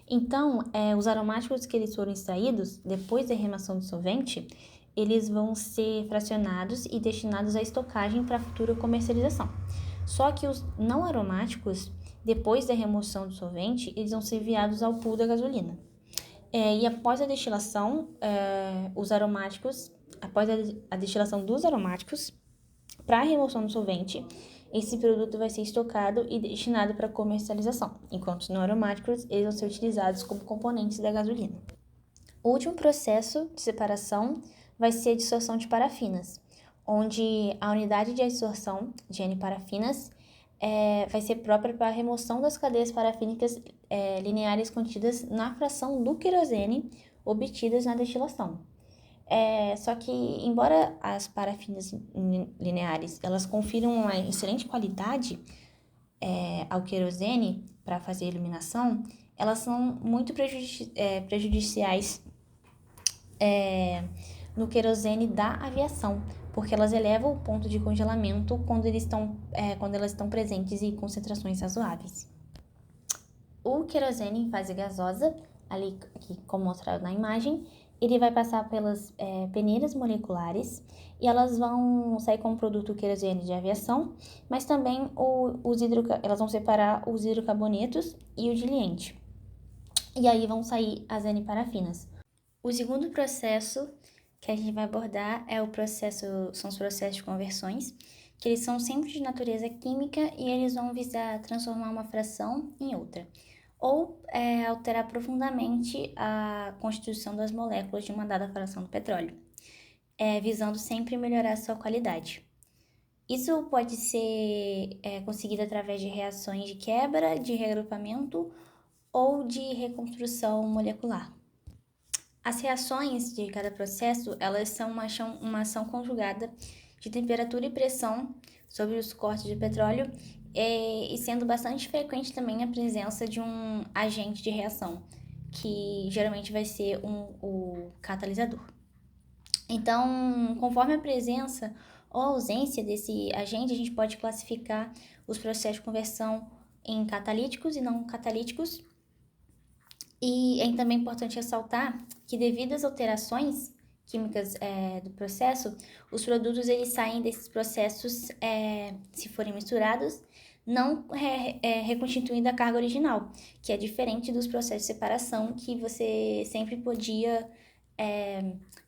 Então, os aromáticos que eles foram extraídos, depois da remoção do solvente, eles vão ser fracionados e destinados à estocagem para futura comercialização. Só que os não aromáticos, depois da remoção do solvente, eles vão ser enviados ao pool da gasolina. E após a destilação, após a destilação dos aromáticos, para a remoção do solvente, esse produto vai ser estocado e destinado para comercialização, enquanto os não aromáticos eles vão ser utilizados como componentes da gasolina. O último processo de separação vai ser a dissorção de parafinas, onde a unidade de adsorção de N-parafinas vai ser própria para a remoção das cadeias parafínicas lineares contidas na fração do querosene obtidas na destilação. Só que, embora as parafinas lineares elas confiram uma excelente qualidade ao querosene para fazer a iluminação, elas são muito prejudiciais no querosene da aviação, porque elas elevam o ponto de congelamento quando elas estão presentes em concentrações razoáveis. O querosene em fase gasosa, ali aqui, como mostrado na imagem, ele vai passar pelas peneiras moleculares e elas vão sair como produto querosene de aviação, mas também elas vão separar os hidrocarbonetos e o diluente. E aí vão sair as N-parafinas. O segundo processo que a gente vai abordar são os processos de conversões, que eles são sempre de natureza química e eles vão visar transformar uma fração em outra, ou alterar profundamente a constituição das moléculas de uma dada fração do petróleo, visando sempre melhorar a sua qualidade. Isso pode ser conseguido através de reações de quebra, de reagrupamento ou de reconstrução molecular. As reações de cada processo, elas são uma ação conjugada de temperatura e pressão sobre os cortes de petróleo e sendo bastante frequente também a presença de um agente de reação, que geralmente vai ser o catalisador. Então, conforme a presença ou ausência desse agente, a gente pode classificar os processos de conversão em catalíticos e não catalíticos. E é também importante ressaltar que, devido às alterações químicas do processo, os produtos eles saem desses processos, se forem misturados, não reconstituindo a carga original, que é diferente dos processos de separação, que você sempre podia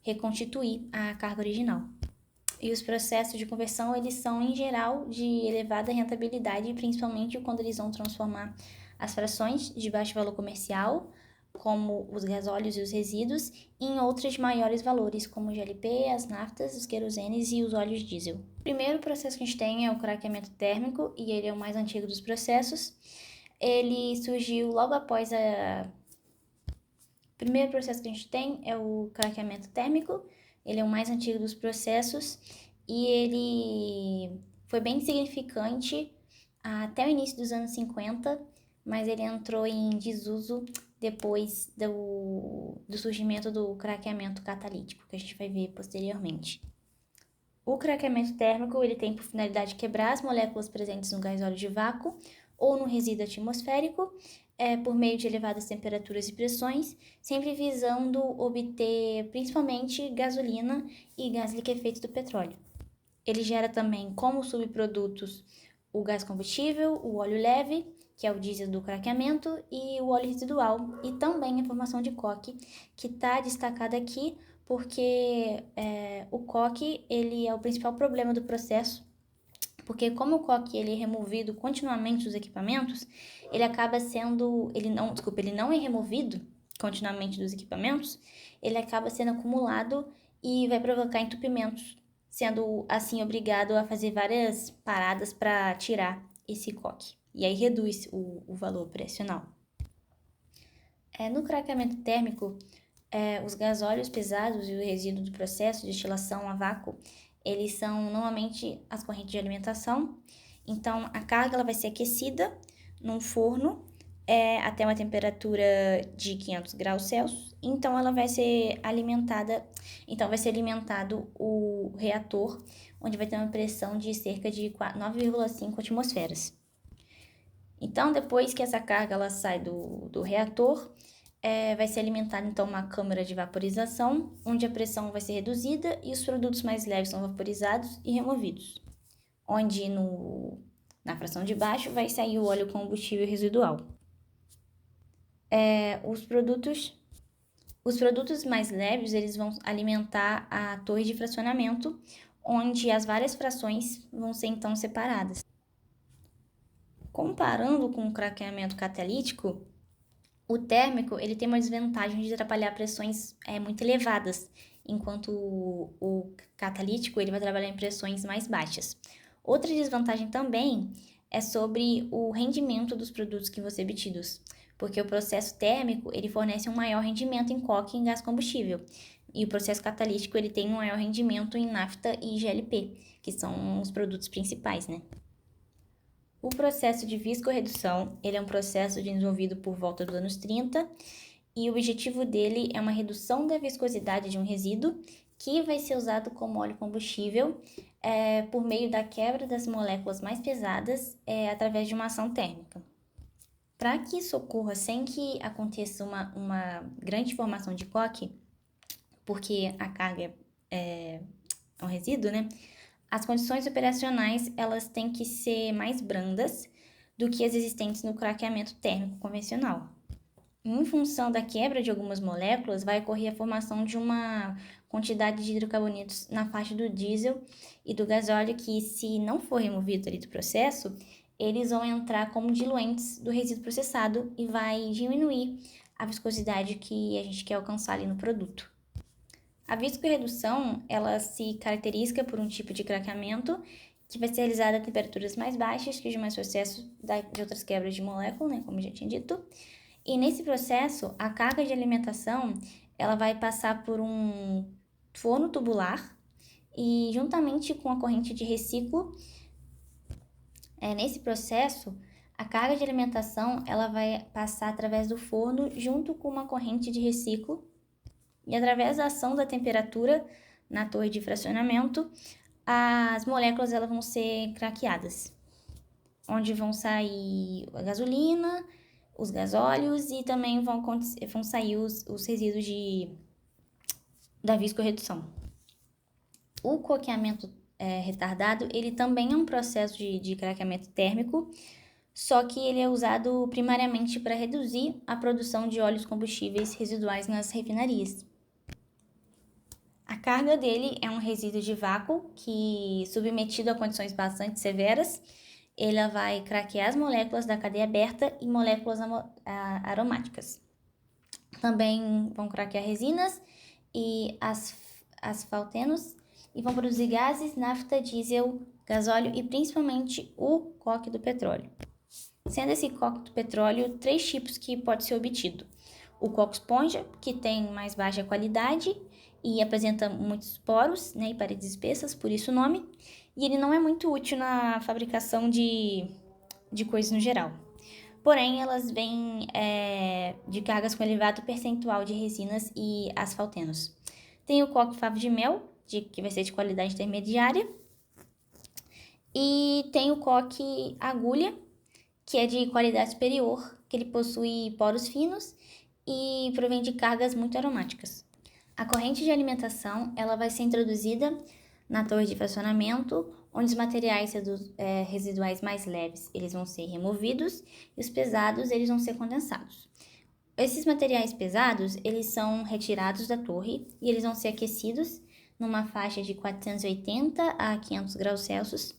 reconstituir a carga original. E os processos de conversão, eles são, em geral, de elevada rentabilidade, principalmente quando eles vão transformar as frações de baixo valor comercial, como os gasóleos e os resíduos, em outras de maiores valores, como o GLP, as naftas, os querosenes e os óleos diesel. O primeiro processo que a gente tem é o craqueamento térmico, e ele é o mais antigo dos processos. Ele surgiu logo após O primeiro processo que a gente tem é o craqueamento térmico. Ele é o mais antigo dos processos e ele foi bem significante até o início dos anos 50, mas ele entrou em desuso depois do surgimento do craqueamento catalítico, que a gente vai ver posteriormente. O craqueamento térmico ele tem por finalidade quebrar as moléculas presentes no gasóleo de vácuo ou no resíduo atmosférico, por meio de elevadas temperaturas e pressões, sempre visando obter principalmente gasolina e gás liquefeito do petróleo. Ele gera também como subprodutos o gás combustível, o óleo leve, que é o diesel do craqueamento, e o óleo residual, e também a formação de coque, que está destacada aqui porque o coque ele é o principal problema do processo, porque como o coque ele é removido continuamente dos equipamentos, ele não é removido continuamente dos equipamentos, ele acaba sendo acumulado e vai provocar entupimentos, sendo assim obrigado a fazer várias paradas para tirar esse coque. E aí reduz o valor operacional. No craqueamento térmico, os gasóleos pesados e o resíduo do processo de destilação a vácuo, eles são normalmente as correntes de alimentação. Então, a carga ela vai ser aquecida num forno até uma temperatura de 500 graus Celsius. Então, ela vai ser alimentada. Então, vai ser alimentado o reator, onde vai ter uma pressão de cerca de 9,5 atmosferas. Então, depois que essa carga ela sai do reator, vai ser alimentada então uma câmara de vaporização, onde a pressão vai ser reduzida e os produtos mais leves são vaporizados e removidos, onde na fração de baixo vai sair o óleo combustível residual. Os produtos mais leves eles vão alimentar a torre de fracionamento, onde as várias frações vão ser então separadas. Comparando com o craqueamento catalítico, o térmico ele tem uma desvantagem de atrapalhar pressões muito elevadas, enquanto o catalítico ele vai trabalhar em pressões mais baixas. Outra desvantagem também é sobre o rendimento dos produtos que vão ser obtidos, porque o processo térmico ele fornece um maior rendimento em coque e em gás combustível, e o processo catalítico ele tem um maior rendimento em nafta e GLP, que são os produtos principais, né? O processo de viscorredução, ele é um processo desenvolvido por volta dos anos 30 e o objetivo dele é uma redução da viscosidade de um resíduo que vai ser usado como óleo combustível por meio da quebra das moléculas mais pesadas através de uma ação térmica. Para que isso ocorra sem que aconteça uma grande formação de coque, porque a carga é um resíduo, né? As condições operacionais elas têm que ser mais brandas do que as existentes no craqueamento térmico convencional. Em função da quebra de algumas moléculas, vai ocorrer a formação de uma quantidade de hidrocarbonetos na faixa do diesel e do gasóleo que, se não for removido ali do processo, eles vão entrar como diluentes do resíduo processado e vai diminuir a viscosidade que a gente quer alcançar ali no produto. A viscorredução, ela se caracteriza por um tipo de craqueamento que vai ser realizado a temperaturas mais baixas que os demais processos de outras quebras de molécula, né, como eu já tinha dito. E nesse processo, a carga de alimentação, ela vai passar por um forno tubular e juntamente com a corrente de reciclo, nesse processo, a carga de alimentação, ela vai passar através do forno junto com uma corrente de reciclo e através da ação da temperatura na torre de fracionamento, as moléculas elas vão ser craqueadas, onde vão sair a gasolina, os gasóleos e também vão sair os resíduos da viscorredução. O coqueamento retardado, ele também é um processo de craqueamento térmico, só que ele é usado primariamente para reduzir a produção de óleos combustíveis residuais nas refinarias. A carga dele é um resíduo de vácuo que, submetido a condições bastante severas, ela vai craquear as moléculas da cadeia aberta e moléculas aromáticas. Também vão craquear resinas e asfaltenos e vão produzir gases, nafta, diesel, gasóleo e principalmente o coque do petróleo. Sendo esse coque do petróleo 3 tipos que pode ser obtido. O coque esponja, que tem mais baixa qualidade e apresenta muitos poros, né, e paredes espessas, por isso o nome, e ele não é muito útil na fabricação de coisas no geral. Porém, elas vêm de cargas com elevado percentual de resinas e asfaltenos. Tem o coque favo de mel, que vai ser de qualidade intermediária, e tem o coque agulha, que é de qualidade superior, que ele possui poros finos e provém de cargas muito aromáticas. A corrente de alimentação ela vai ser introduzida na torre de fracionamento, onde os materiais residuais mais leves eles vão ser removidos e os pesados eles vão ser condensados. Esses materiais pesados eles são retirados da torre e eles vão ser aquecidos numa faixa de 480 a 500 graus Celsius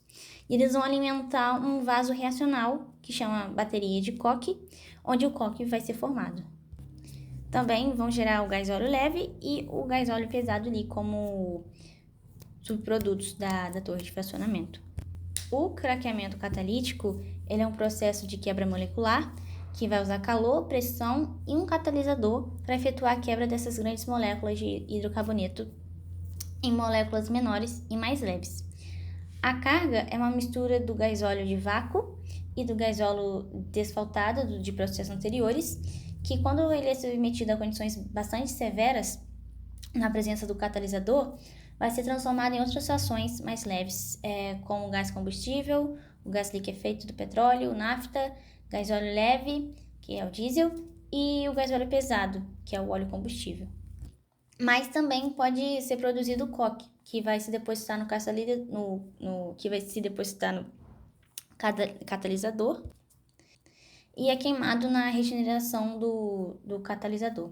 e eles vão alimentar um vaso reacional que chama bateria de coque, onde o coque vai ser formado. Também vão gerar o gás óleo leve e o gás óleo pesado ali como subprodutos da torre de fracionamento. O craqueamento catalítico ele é um processo de quebra molecular que vai usar calor, pressão e um catalisador para efetuar a quebra dessas grandes moléculas de hidrocarboneto em moléculas menores e mais leves. A carga é uma mistura do gás óleo de vácuo e do gás óleo desfaltado de processos anteriores, que quando ele é submetido a condições bastante severas, na presença do catalisador, vai ser transformado em outras frações mais leves, como o gás combustível, o gás liquefeito do petróleo, o nafta, gás óleo leve, que é o diesel, e o gás óleo pesado, que é o óleo combustível. Mas também pode ser produzido o coque, que vai se depositar no catalisador e é queimado na regeneração do catalisador.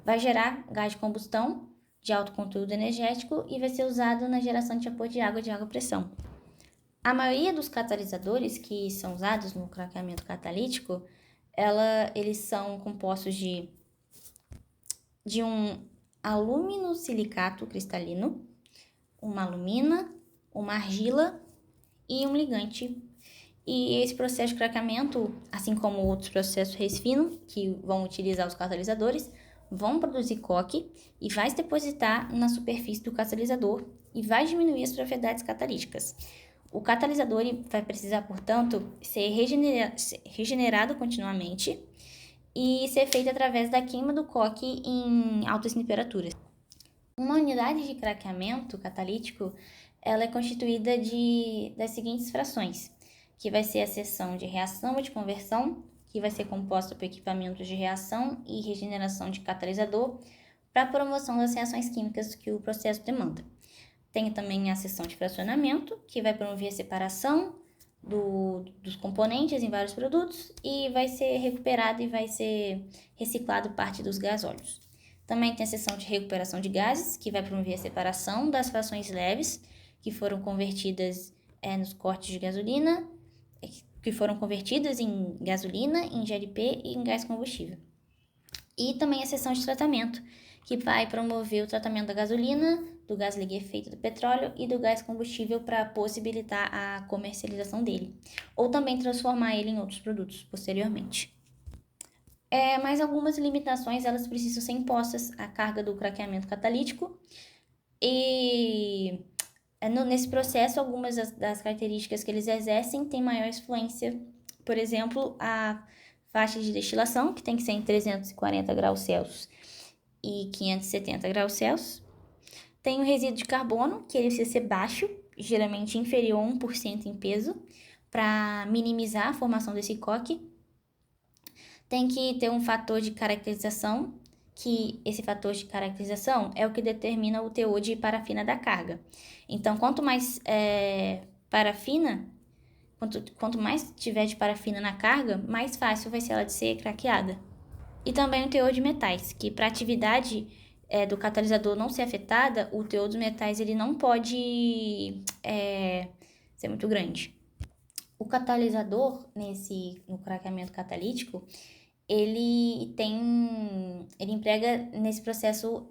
Vai gerar gás de combustão de alto conteúdo energético e vai ser usado na geração de vapor de água pressão. A maioria dos catalisadores que são usados no craqueamento catalítico, eles são compostos de um aluminosilicato cristalino, uma alumina, uma argila e um ligante. E esse processo de craqueamento, assim como outros processos resfino, que vão utilizar os catalisadores, vão produzir coque e vai se depositar na superfície do catalisador e vai diminuir as propriedades catalíticas. O catalisador vai precisar, portanto, ser regenerado continuamente e ser feita através da queima do coque em altas temperaturas. Uma unidade de craqueamento catalítico, ela é constituída das seguintes frações, que vai ser a seção de reação ou de conversão, que vai ser composta por equipamentos de reação e regeneração de catalisador para a promoção das reações químicas que o processo demanda. Tem também a seção de fracionamento, que vai promover a separação dos componentes em vários produtos e vai ser recuperado e vai ser reciclado parte dos gasóleos. Também tem a seção de recuperação de gases, que vai promover a separação das frações leves, que foram convertidas nos cortes de gasolina, que foram convertidas em gasolina, em GLP e em gás combustível. E também a seção de tratamento, que vai promover o tratamento da gasolina, do gás liquefeito do petróleo e do gás combustível para possibilitar a comercialização dele, ou também transformar ele em outros produtos posteriormente. Mas algumas limitações elas precisam ser impostas à carga do craqueamento catalítico e nesse processo algumas das características que eles exercem têm maior influência, por exemplo, a faixa de destilação, que tem que ser em 340 graus Celsius e 570 graus Celsius. Tem o resíduo de carbono, que ele precisa ser baixo, geralmente inferior a 1% em peso, para minimizar a formação desse coque. Tem que ter um fator de caracterização, que esse fator de caracterização é o que determina o teor de parafina da carga. Então, quanto mais parafina, quanto mais tiver de parafina na carga, mais fácil vai ser ela de ser craqueada. E também o teor de metais, que para a atividade do catalisador não ser afetada, o teor dos metais ele não pode ser muito grande. O catalisador, no craqueamento catalítico, ele emprega nesse processo,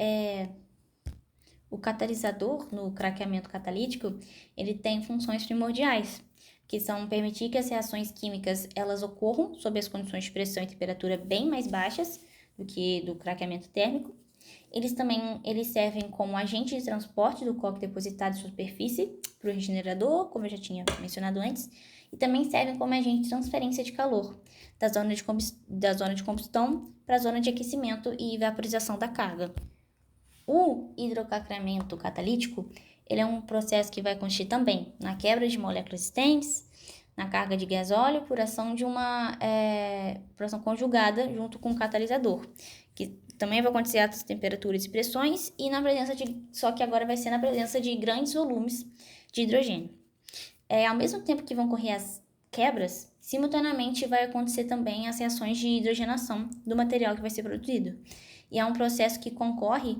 o catalisador no craqueamento catalítico, ele tem funções primordiais, que são permitir que as reações químicas elas ocorram sob as condições de pressão e temperatura bem mais baixas do que do craqueamento térmico. Eles servem como agente de transporte do coque depositado em superfície para o regenerador, como eu já tinha mencionado antes, e também servem como agente de transferência de calor da zona de combustão para a zona de aquecimento e vaporização da carga. O hidrocraqueamento catalítico ele é um processo que vai consistir também na quebra de moléculas existentes, na carga de gasóleo por ação por ação conjugada junto com o catalisador, que também vai acontecer a altas temperaturas e pressões e só que agora vai ser na presença de grandes volumes de hidrogênio. Ao mesmo tempo que vão ocorrer as quebras, simultaneamente vai acontecer também as reações de hidrogenação do material que vai ser produzido. E é um processo que concorre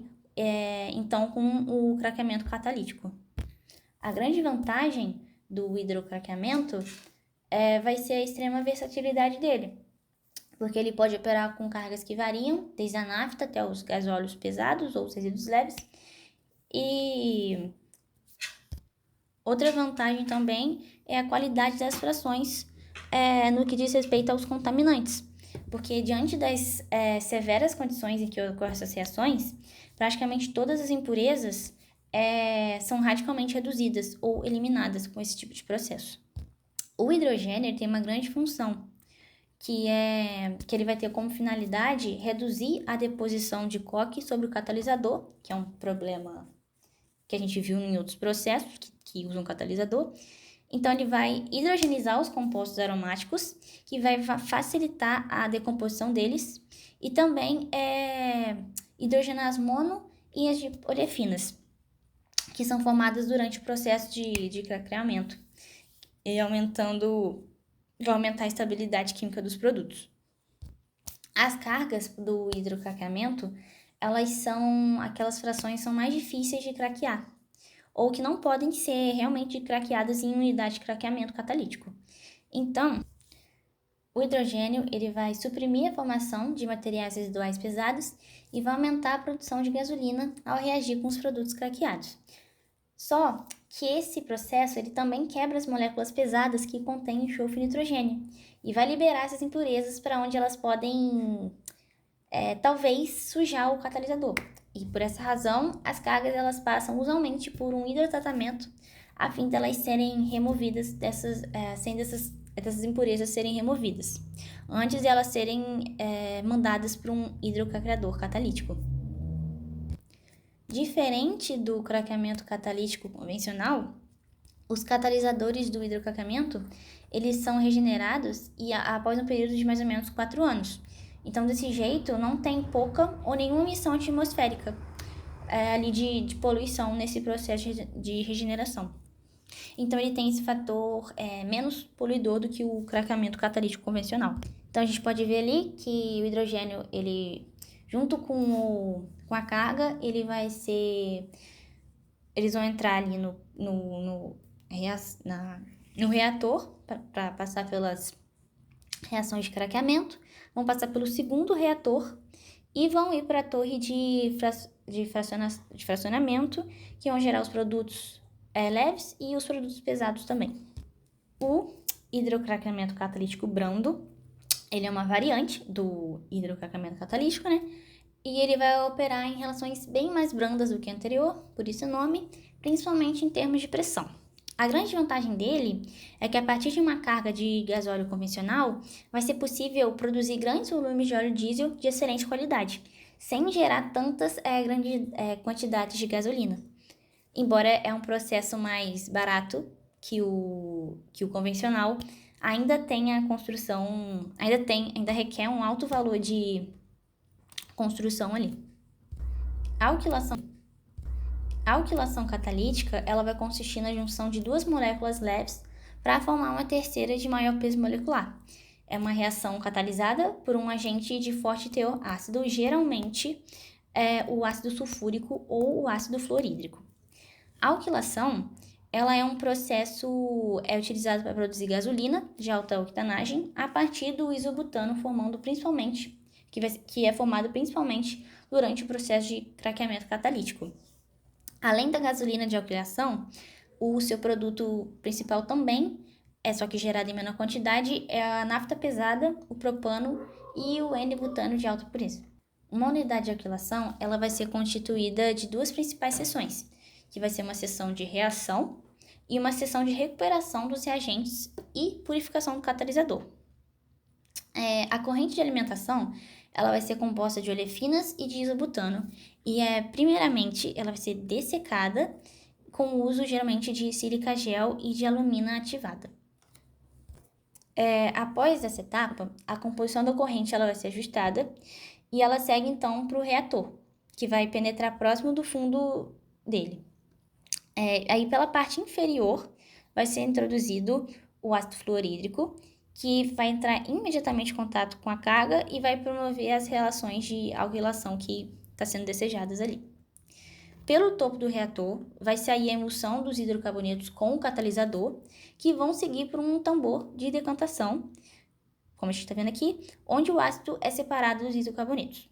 então com o craqueamento catalítico. A grande vantagem do hidrocraqueamento vai ser a extrema versatilidade dele, porque ele pode operar com cargas que variam, desde a nafta até os gasóleos pesados ou os resíduos leves. E outra vantagem também é a qualidade das frações no que diz respeito aos contaminantes, porque diante das severas condições em que ocorrem essas reações, praticamente todas as impurezas são radicalmente reduzidas ou eliminadas com esse tipo de processo. O hidrogênio tem uma grande função, que ele vai ter como finalidade reduzir a deposição de coque sobre o catalisador, que é um problema que a gente viu em outros processos que usam catalisador. Então, ele vai hidrogenizar os compostos aromáticos, que vai facilitar a decomposição deles, e também hidrogenar as mono e as olefinas, que são formadas durante o processo de craqueamento, e vai aumentar a estabilidade química dos produtos. As cargas do hidrocraqueamento, aquelas frações são mais difíceis de craquear, ou que não podem ser realmente craqueadas em unidade de craqueamento catalítico. Então, o hidrogênio ele vai suprimir a formação de materiais residuais pesados e vai aumentar a produção de gasolina ao reagir com os produtos craqueados. Só que esse processo ele também quebra as moléculas pesadas que contêm enxofre e nitrogênio e vai liberar essas impurezas para onde elas podem talvez sujar o catalisador. E por essa razão, as cargas elas passam usualmente por um hidrotratamento a fim de elas serem removidas sem dessas essas impurezas serem removidas, antes de elas serem mandadas para um hidrocraqueador catalítico. Diferente do craqueamento catalítico convencional, os catalisadores do hidrocraqueamento, eles são regenerados após um período de mais ou menos 4 anos. Então, desse jeito, não tem pouca ou nenhuma emissão atmosférica ali de poluição nesse processo de regeneração. Então, ele tem esse fator menos poluidor do que o craqueamento catalítico convencional. Então, a gente pode ver ali que o hidrogênio, ele, junto com a carga, eles vão entrar ali no reator para passar pelas reações de craqueamento, vão passar pelo segundo reator e vão ir para a torre de fracionamento, que vão gerar os produtos leves e os produtos pesados também. O hidrocraqueamento catalítico brando, ele é uma variante do hidrocraqueamento catalítico, né? E ele vai operar em relações bem mais brandas do que o anterior, por isso o nome, principalmente em termos de pressão. A grande vantagem dele é que a partir de uma carga de gasóleo convencional, vai ser possível produzir grandes volumes de óleo diesel de excelente qualidade, sem gerar tantas grandes quantidades de gasolina. Embora é um processo mais barato que o convencional, ainda tem a construção, ainda requer um alto valor de construção ali. A alquilação catalítica, ela vai consistir na junção de duas moléculas leves para formar uma terceira de maior peso molecular. É uma reação catalisada por um agente de forte teor ácido, geralmente o ácido sulfúrico ou o ácido fluorídrico. A alquilação, ela é um processo utilizado para produzir gasolina de alta octanagem a partir do isobutano, que é formado principalmente durante o processo de craqueamento catalítico. Além da gasolina de alquilação, o seu produto principal também, só que gerado em menor quantidade, é a nafta pesada, o propano e o N-butano de alta pureza. Uma unidade de alquilação, ela vai ser constituída de duas principais seções, que vai ser uma seção de reação e uma seção de recuperação dos reagentes e purificação do catalisador. A corrente de alimentação, ela vai ser composta de olefinas e de isobutano e, primeiramente, ela vai ser dessecada com o uso, geralmente, de sílica gel e de alumina ativada. Após essa etapa, a composição da corrente ela vai ser ajustada e ela segue, então, para o reator, que vai penetrar próximo do fundo dele. Aí, pela parte inferior, vai ser introduzido o ácido fluorídrico, que vai entrar imediatamente em contato com a carga e vai promover as relações de alquilação que está sendo desejadas ali. Pelo topo do reator, vai sair a emulsão dos hidrocarbonetos com o catalisador, que vão seguir por um tambor de decantação, como a gente está vendo aqui, onde o ácido é separado dos hidrocarbonetos.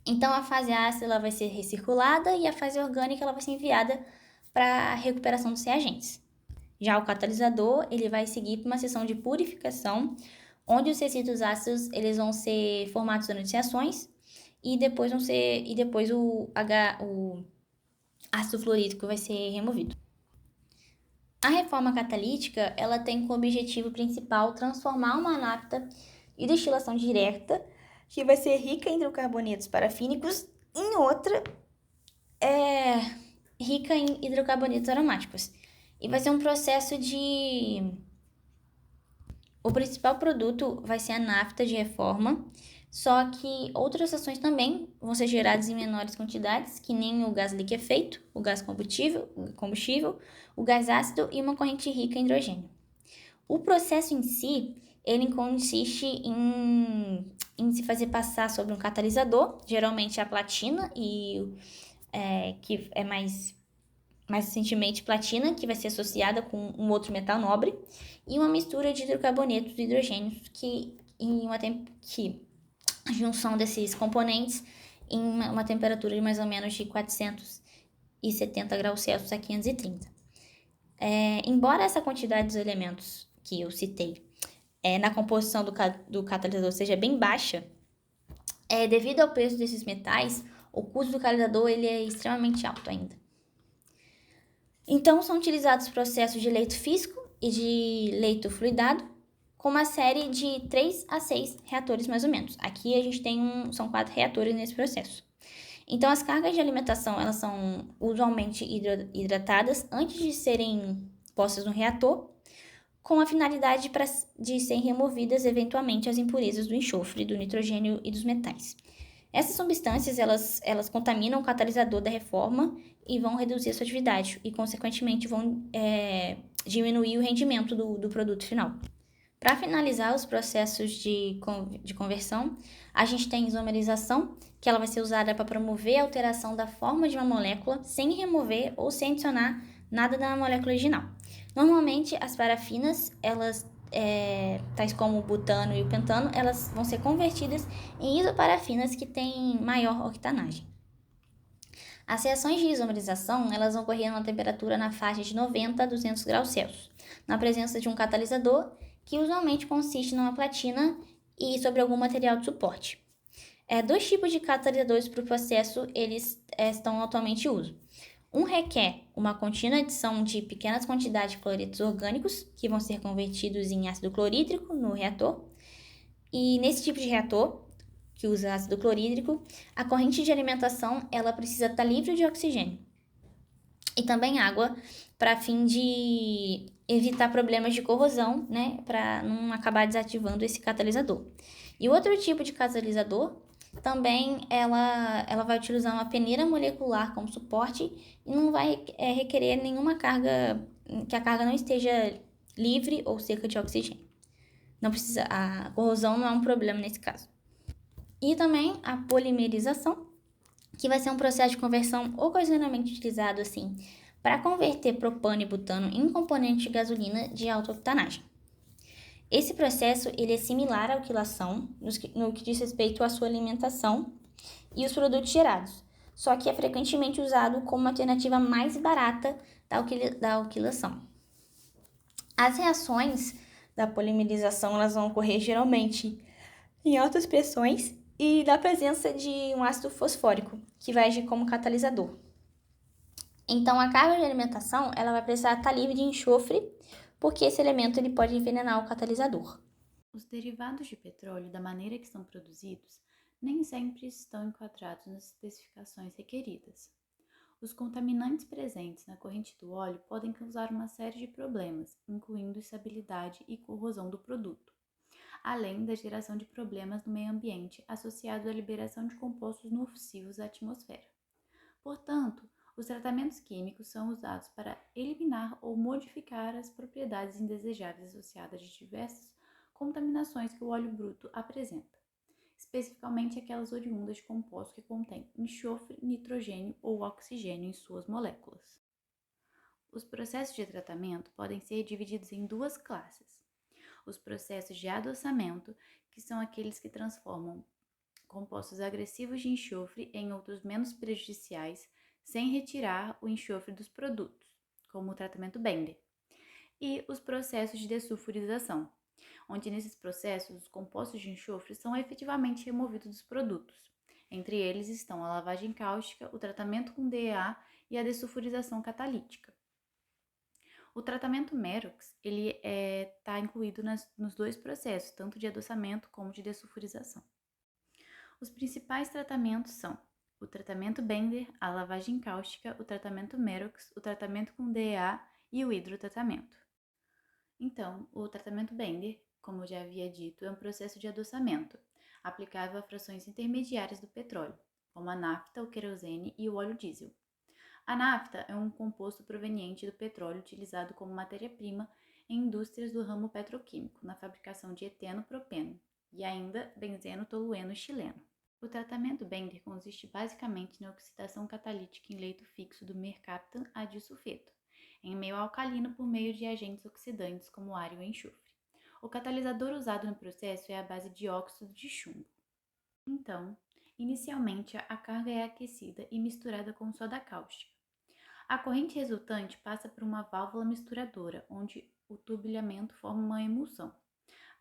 Então, a fase ácida ela vai ser recirculada e a fase orgânica ela vai ser enviada para a recuperação dos reagentes. Já o catalisador, ele vai seguir para uma seção de purificação, onde os resíduos ácidos eles vão ser formados durante reações e depois o ácido fluorídrico vai ser removido. A reforma catalítica, ela tem como objetivo principal transformar uma nafta de destilação direta, que vai ser rica em hidrocarbonetos parafínicos, em outra rica em hidrocarbonetos aromáticos. E vai ser um processo O principal produto vai ser a nafta de reforma, só que outras ações também vão ser geradas em menores quantidades, que nem o gás liquefeito, o gás combustível, o gás ácido e uma corrente rica em hidrogênio. O processo em si, ele consiste em se fazer passar sobre um catalisador, geralmente a platina, que é mais recentemente platina, que vai ser associada com um outro metal nobre, e uma mistura de hidrocarbonetos e hidrogênios, a junção desses componentes em uma temperatura de mais ou menos de 470 graus Celsius a 530. Embora essa quantidade dos elementos que eu citei na composição do catalisador seja bem baixa, devido ao peso desses metais, o custo do catalisador ele é extremamente alto ainda. Então, são utilizados processos de leito físico e de leito fluidado com uma série de 3 a 6 reatores mais ou menos. Aqui a gente são 4 reatores nesse processo. Então, as cargas de alimentação, elas são usualmente hidratadas antes de serem postas no reator, com a finalidade de serem removidas eventualmente as impurezas do enxofre, do nitrogênio e dos metais. Essas substâncias, elas contaminam o catalisador da reforma e vão reduzir a sua atividade e, consequentemente, vão diminuir o rendimento do produto final. Para finalizar os processos de conversão, a gente tem isomerização, que ela vai ser usada para promover a alteração da forma de uma molécula sem remover ou sem adicionar nada da molécula original. Normalmente, as parafinas, tais como o butano e o pentano, elas vão ser convertidas em isoparafinas que têm maior octanagem. As reações de isomerização, elas vão ocorrer numa temperatura na faixa de 90 a 200 graus Celsius, na presença de um catalisador, que usualmente consiste numa platina e sobre algum material de suporte. Dois tipos de catalisadores para o processo, eles estão atualmente em uso. Um requer uma contínua adição de pequenas quantidades de cloretos orgânicos, que vão ser convertidos em ácido clorídrico no reator. E nesse tipo de reator, que usa ácido clorídrico, a corrente de alimentação ela precisa estar livre de oxigênio. E também água, para fim de evitar problemas de corrosão, né, para não acabar desativando esse catalisador. E o outro tipo de catalisador, também ela vai utilizar uma peneira molecular como suporte e não vai requerer nenhuma carga, que a carga não esteja livre ou seca de oxigênio. Não precisa, a corrosão não é um problema nesse caso. E também a polimerização, que vai ser um processo de conversão ocasionalmente utilizado assim para converter propano e butano em componentes de gasolina de alta octanagem. Esse processo ele é similar à alquilação no que diz respeito à sua alimentação e os produtos gerados, só que é frequentemente usado como uma alternativa mais barata da alquilação. As reações da polimerização elas vão ocorrer geralmente em altas pressões e na presença de um ácido fosfórico, que vai agir como catalisador. Então, a carga de alimentação ela vai precisar estar livre de enxofre, porque esse elemento ele pode envenenar o catalisador. Os derivados de petróleo, da maneira que são produzidos, nem sempre estão enquadrados nas especificações requeridas. Os contaminantes presentes na corrente do óleo podem causar uma série de problemas, incluindo estabilidade e corrosão do produto, além da geração de problemas no meio ambiente associados à liberação de compostos nocivos à atmosfera. Portanto, os tratamentos químicos são usados para eliminar ou modificar as propriedades indesejáveis associadas de diversas contaminações que o óleo bruto apresenta, especificamente aquelas oriundas de compostos que contêm enxofre, nitrogênio ou oxigênio em suas moléculas. Os processos de tratamento podem ser divididos em duas classes. Os processos de adoçamento, que são aqueles que transformam compostos agressivos de enxofre em outros menos prejudiciais, sem retirar o enxofre dos produtos, como o tratamento Bender. E os processos de dessulfurização, onde nesses processos os compostos de enxofre são efetivamente removidos dos produtos. Entre eles estão a lavagem cáustica, o tratamento com DEA e a dessulfurização catalítica. O tratamento Merox está incluído nos dois processos, tanto de adoçamento como de dessulfurização. Os principais tratamentos são o tratamento Bender, a lavagem cáustica, o tratamento Merox, o tratamento com DEA e o hidrotratamento. Então, o tratamento Bender, como eu já havia dito, é um processo de adoçamento, aplicável a frações intermediárias do petróleo, como a nafta, o querosene e o óleo diesel. A nafta é um composto proveniente do petróleo utilizado como matéria-prima em indústrias do ramo petroquímico, na fabricação de eteno-propeno e ainda benzeno-tolueno-xileno. O tratamento Bender consiste basicamente na oxidação catalítica em leito fixo do mercaptan a disulfeto, em meio alcalino por meio de agentes oxidantes como ar e o enxofre. O catalisador usado no processo é a base de óxido de chumbo. Então, inicialmente a carga é aquecida e misturada com soda cáustica. A corrente resultante passa por uma válvula misturadora, onde o turbilhamento forma uma emulsão.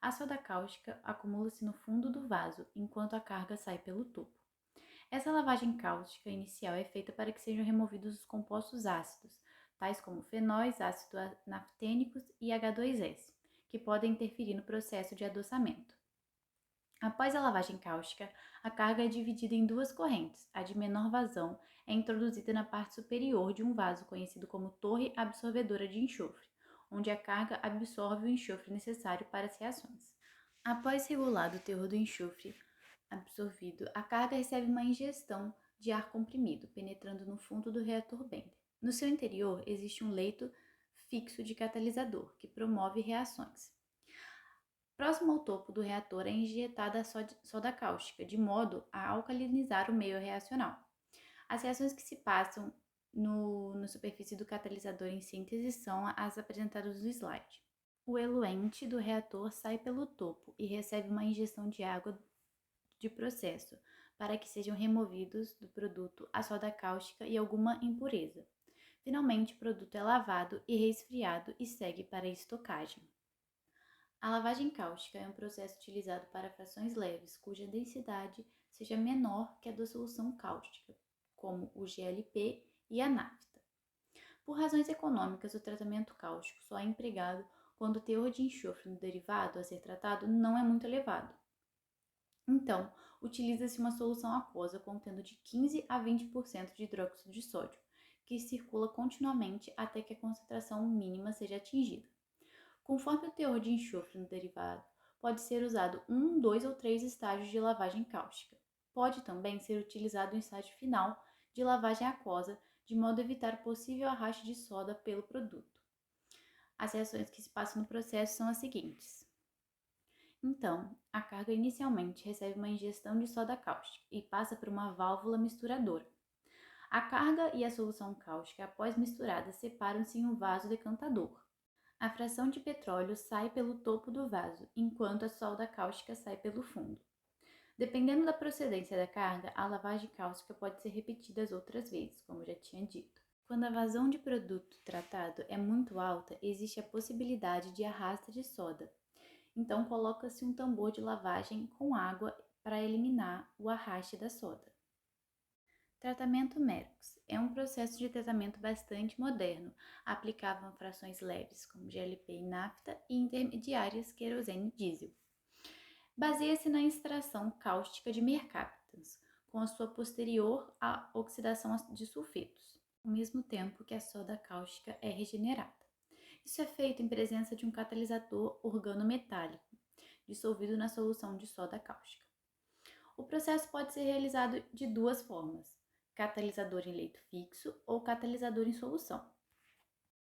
A soda cáustica acumula-se no fundo do vaso, enquanto a carga sai pelo tubo. Essa lavagem cáustica inicial é feita para que sejam removidos os compostos ácidos, tais como fenóis, ácidos naftênicos e H2S, que podem interferir no processo de adoçamento. Após a lavagem cáustica, a carga é dividida em duas correntes. A de menor vazão é introduzida na parte superior de um vaso conhecido como torre absorvedora de enxofre, onde a carga absorve o enxofre necessário para as reações. Após regulado o teor do enxofre absorvido, a carga recebe uma injeção de ar comprimido, penetrando no fundo do reator Bender. No seu interior existe um leito fixo de catalisador, que promove reações. Próximo ao topo do reator é injetada a soda cáustica, de modo a alcalinizar o meio reacional. As reações que se passam na superfície do catalisador em síntese são as apresentadas no slide. O eluente do reator sai pelo topo e recebe uma injeção de água de processo, para que sejam removidos do produto a soda cáustica e alguma impureza. Finalmente, o produto é lavado e resfriado e segue para a estocagem. A lavagem cáustica é um processo utilizado para frações leves, cuja densidade seja menor que a da solução cáustica, como o GLP e a nafta. Por razões econômicas, o tratamento cáustico só é empregado quando o teor de enxofre no derivado a ser tratado não é muito elevado. Então, utiliza-se uma solução aquosa contendo de 15 a 20% de hidróxido de sódio, que circula continuamente até que a concentração mínima seja atingida. Conforme o teor de enxofre no derivado, pode ser usado 1, 2 ou 3 estágios de lavagem cáustica. Pode também ser utilizado um estágio final de lavagem aquosa, de modo a evitar o possível arraste de soda pelo produto. As reações que se passam no processo são as seguintes. Então, a carga inicialmente recebe uma ingestão de soda cáustica e passa por uma válvula misturadora. A carga e a solução cáustica, após misturadas, separam-se em um vaso decantador. A fração de petróleo sai pelo topo do vaso, enquanto a soda cáustica sai pelo fundo. Dependendo da procedência da carga, a lavagem cáustica pode ser repetida outras vezes, como já tinha dito. Quando a vazão de produto tratado é muito alta, existe a possibilidade de arrasto de soda. Então, coloca-se um tambor de lavagem com água para eliminar o arraste da soda. Tratamento Merox é um processo de tratamento bastante moderno, aplicável a frações leves como GLP e nafta e intermediárias querosene e diesel. Baseia-se na extração cáustica de mercaptans, com a sua posterior à oxidação de sulfetos, ao mesmo tempo que a soda cáustica é regenerada. Isso é feito em presença de um catalisador organometálico, dissolvido na solução de soda cáustica. O processo pode ser realizado de duas formas: catalisador em leito fixo ou catalisador em solução.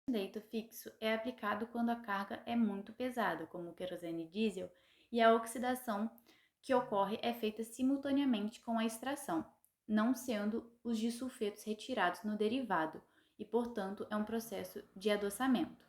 O leito fixo é aplicado quando a carga é muito pesada, como o querosene diesel, e a oxidação que ocorre é feita simultaneamente com a extração, não sendo os disulfetos retirados no derivado, e, portanto, é um processo de adoçamento.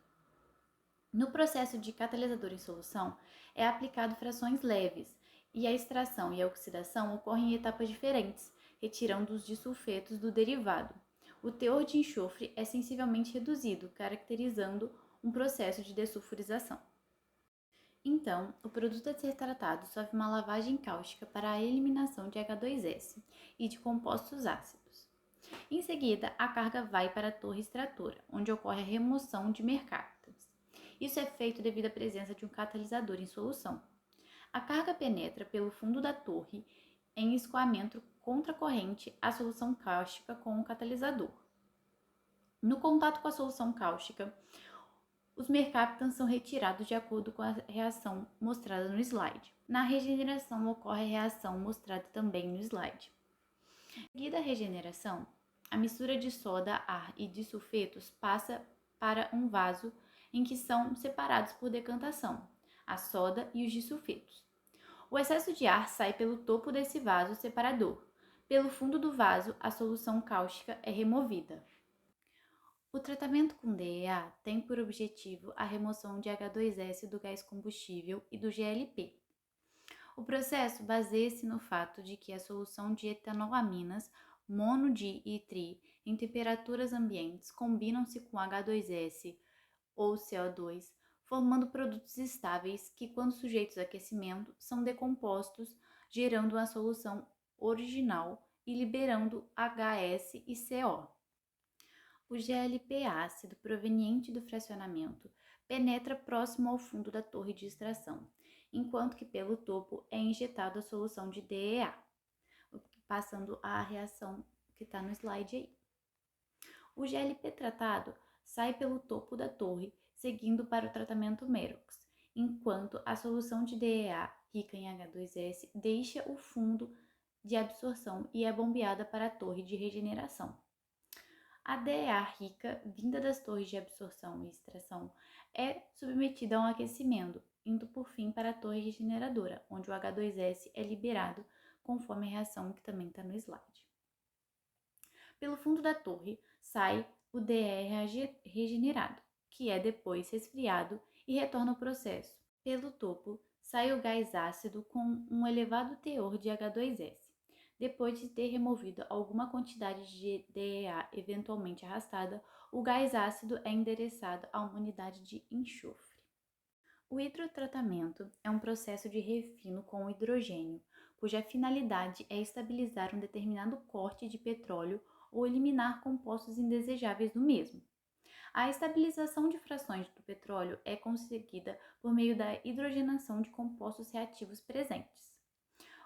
No processo de catalisador em solução, é aplicado frações leves, e a extração e a oxidação ocorrem em etapas diferentes, retirando os disulfetos do derivado. O teor de enxofre é sensivelmente reduzido, caracterizando um processo de dessulfurização. Então, o produto a ser tratado sofre uma lavagem cáustica para a eliminação de H2S e de compostos ácidos. Em seguida, a carga vai para a torre extratora, onde ocorre a remoção de mercaptans. Isso é feito devido à presença de um catalisador em solução. A carga penetra pelo fundo da torre em escoamento contracorrente à solução cáustica com o catalisador. No contato com a solução cáustica, os mercaptans são retirados de acordo com a reação mostrada no slide. Na regeneração ocorre a reação mostrada também no slide. Seguida a regeneração, a mistura de soda, ar e disulfetos passa para um vaso em que são separados por decantação, a soda e os disulfetos. O excesso de ar sai pelo topo desse vaso separador. Pelo fundo do vaso, a solução cáustica é removida. O tratamento com DEA tem por objetivo a remoção de H2S do gás combustível e do GLP. O processo baseia-se no fato de que a solução de etanolaminas mono, di e tri em temperaturas ambientes combinam-se com H2S ou CO2, formando produtos estáveis que, quando sujeitos a aquecimento, são decompostos, gerando uma solução original e liberando HS e CO. O GLP ácido proveniente do fracionamento penetra próximo ao fundo da torre de extração, enquanto que pelo topo é injetada a solução de DEA, passando a reação que está no slide aí. O GLP tratado sai pelo topo da torre, seguindo para o tratamento Merox, enquanto a solução de DEA, rica em H2S, deixa o fundo de absorção e é bombeada para a torre de regeneração. A DEA rica, vinda das torres de absorção e extração, é submetida a um aquecimento, indo por fim para a torre regeneradora, onde o H2S é liberado conforme a reação que também está no slide. Pelo fundo da torre sai o DR regenerado, que é depois resfriado e retorna ao processo. Pelo topo sai o gás ácido com um elevado teor de H2S. Depois de ter removido alguma quantidade de DEA eventualmente arrastada, o gás ácido é endereçado a uma unidade de enxofre. O hidrotratamento é um processo de refino com hidrogênio, cuja finalidade é estabilizar um determinado corte de petróleo ou eliminar compostos indesejáveis do mesmo. A estabilização de frações do petróleo é conseguida por meio da hidrogenação de compostos reativos presentes.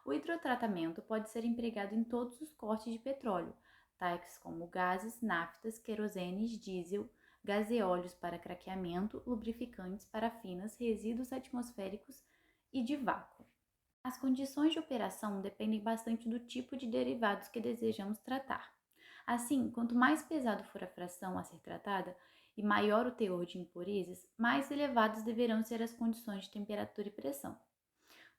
O hidrotratamento pode ser empregado em todos os cortes de petróleo, tais como gases, naftas, querosenes, diesel, gaseóleos para craqueamento, lubrificantes, parafinas, resíduos atmosféricos e de vácuo. As condições de operação dependem bastante do tipo de derivados que desejamos tratar. Assim, quanto mais pesado for a fração a ser tratada e maior o teor de impurezas, mais elevadas deverão ser as condições de temperatura e pressão.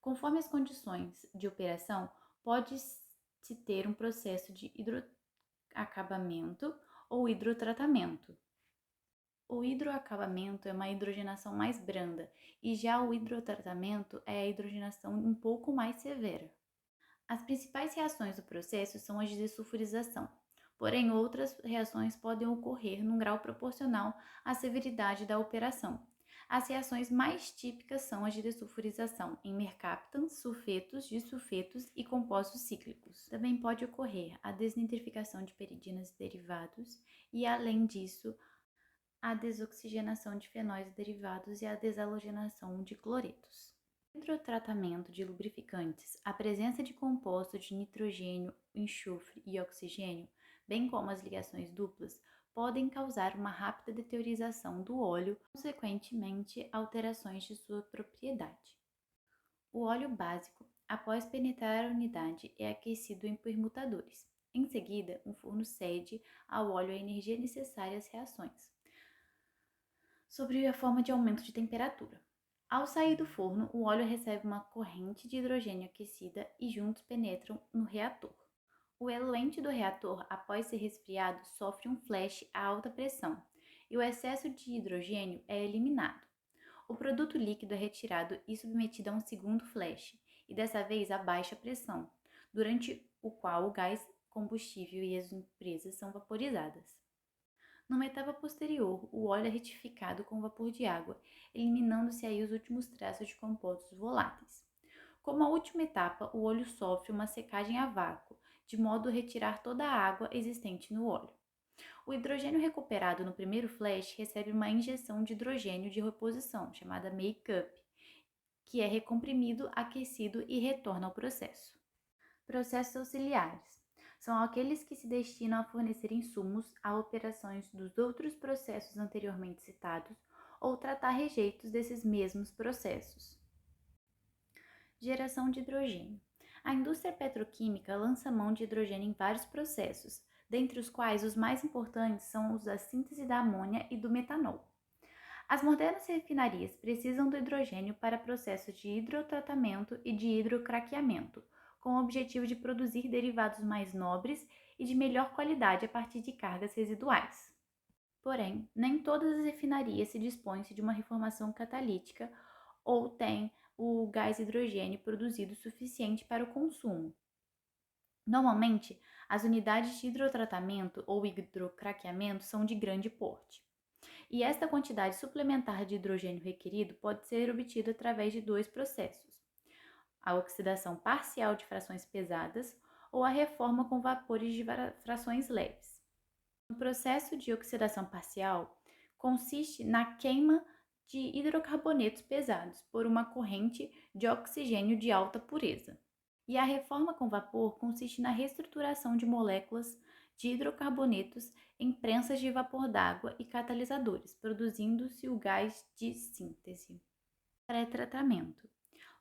Conforme as condições de operação, pode-se ter um processo de hidroacabamento ou hidrotratamento. O hidroacabamento é uma hidrogenação mais branda e já o hidrotratamento é a hidrogenação um pouco mais severa. As principais reações do processo são as de desulfurização, porém outras reações podem ocorrer num grau proporcional à severidade da operação. As reações mais típicas são as de desulfurização em mercaptans, sulfetos, disulfetos e compostos cíclicos. Também pode ocorrer a desnitrificação de peridinas e derivados e, além disso, a desoxigenação de fenóis e derivados e a desalogenação de cloretos. No hidrotratamento de lubrificantes, a presença de compostos de nitrogênio, enxofre e oxigênio, bem como as ligações duplas, podem causar uma rápida deteriorização do óleo, consequentemente alterações de sua propriedade. O óleo básico, após penetrar a unidade, é aquecido em permutadores. Em seguida, um forno cede ao óleo a energia necessária às reações, sob a forma de aumento de temperatura. Ao sair do forno, o óleo recebe uma corrente de hidrogênio aquecida e juntos penetram no reator. O eluente do reator, após ser resfriado, sofre um flash a alta pressão e o excesso de hidrogênio é eliminado. O produto líquido é retirado e submetido a um segundo flash, e dessa vez a baixa pressão, durante o qual o gás combustível e as impurezas são vaporizadas. Numa etapa posterior, o óleo é retificado com vapor de água, eliminando-se aí os últimos traços de compostos voláteis. Como a última etapa, o óleo sofre uma secagem a vácuo, de modo a retirar toda a água existente no óleo. O hidrogênio recuperado no primeiro flash recebe uma injeção de hidrogênio de reposição, chamada make-up, que é recomprimido, aquecido e retorna ao processo. Processos auxiliares são aqueles que se destinam a fornecer insumos a operações dos outros processos anteriormente citados ou tratar rejeitos desses mesmos processos. Geração de hidrogênio. A indústria petroquímica lança mão de hidrogênio em vários processos, dentre os quais os mais importantes são os da síntese da amônia e do metanol. As modernas refinarias precisam do hidrogênio para processos de hidrotratamento e de hidrocraqueamento, com o objetivo de produzir derivados mais nobres e de melhor qualidade a partir de cargas residuais. Porém, nem todas as refinarias se dispõem-se de uma reformação catalítica ou têm o gás hidrogênio produzido suficiente para o consumo. Normalmente, as unidades de hidrotratamento ou hidrocraqueamento são de grande porte. E esta quantidade suplementar de hidrogênio requerido pode ser obtida através de dois processos: a oxidação parcial de frações pesadas ou a reforma com vapores de frações leves. O processo de oxidação parcial consiste na queima de hidrocarbonetos pesados por uma corrente de oxigênio de alta pureza. E a reforma com vapor consiste na reestruturação de moléculas de hidrocarbonetos em prensas de vapor d'água e catalisadores, produzindo-se o gás de síntese. Pré-tratamento.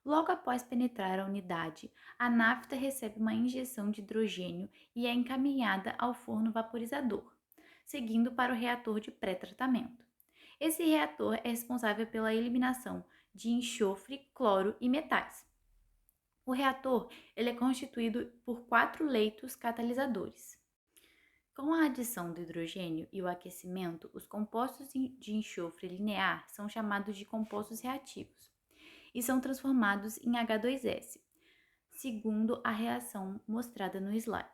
Logo após penetrar a unidade, a nafta recebe uma injeção de hidrogênio e é encaminhada ao forno vaporizador, seguindo para o reator de pré-tratamento. Esse reator é responsável pela eliminação de enxofre, cloro e metais. O reator é constituído por 4 leitos catalisadores. Com a adição do hidrogênio e o aquecimento, os compostos de enxofre linear são chamados de compostos reativos e são transformados em H2S, segundo a reação mostrada no slide.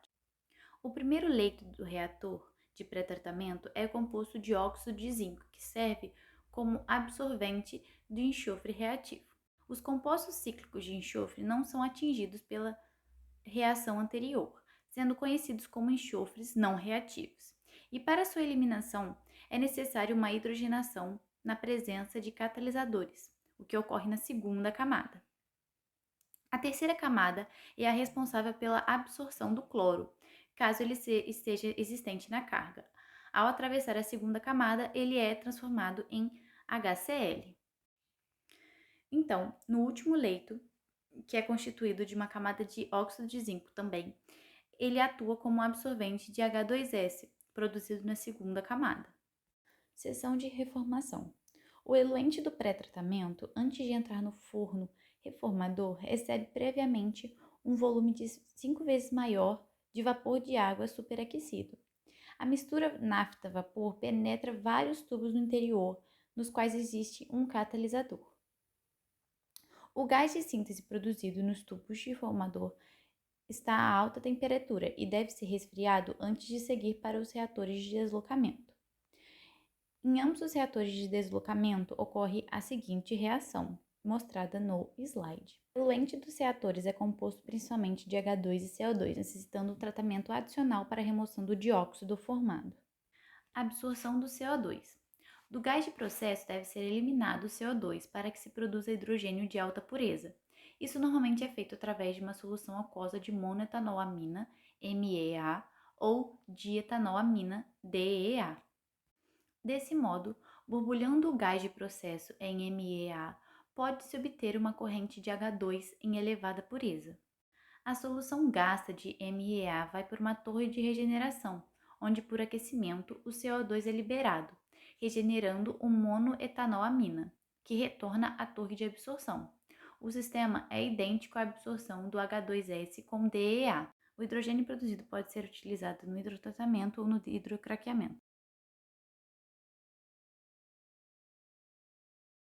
O primeiro leito do reator de pré-tratamento é composto de óxido de zinco, que serve como absorvente do enxofre reativo. Os compostos cíclicos de enxofre não são atingidos pela reação anterior, sendo conhecidos como enxofres não reativos. E para sua eliminação, é necessário uma hidrogenação na presença de catalisadores, o que ocorre na segunda camada. A terceira camada é a responsável pela absorção do cloro, caso ele esteja existente na carga. Ao atravessar a segunda camada, ele é transformado em HCl. Então, no último leito, que é constituído de uma camada de óxido de zinco também, ele atua como absorvente de H2S, produzido na segunda camada. Seção de reformação. O eluente do pré-tratamento, antes de entrar no forno reformador, recebe previamente um volume de 5 vezes maior de vapor de água superaquecido. A mistura nafta-vapor penetra vários tubos no interior, nos quais existe um catalisador. O gás de síntese produzido nos tubos de formador está a alta temperatura e deve ser resfriado antes de seguir para os reatores de deslocamento. Em ambos os reatores de deslocamento ocorre a seguinte reação, mostrada no slide. O eluente dos reatores é composto principalmente de H2 e CO2, necessitando um tratamento adicional para a remoção do dióxido formado. Absorção do CO2. Do gás de processo deve ser eliminado o CO2 para que se produza hidrogênio de alta pureza. Isso normalmente é feito através de uma solução aquosa de monoetanolamina, MEA, ou dietanolamina, DEA. Desse modo, borbulhando o gás de processo em MEA, pode-se obter uma corrente de H2 em elevada pureza. A solução gasta de MEA vai por uma torre de regeneração, onde por aquecimento o CO2 é liberado, regenerando o monoetanolamina, que retorna à torre de absorção. O sistema é idêntico à absorção do H2S com DEA. O hidrogênio produzido pode ser utilizado no hidrotratamento ou no hidrocraqueamento.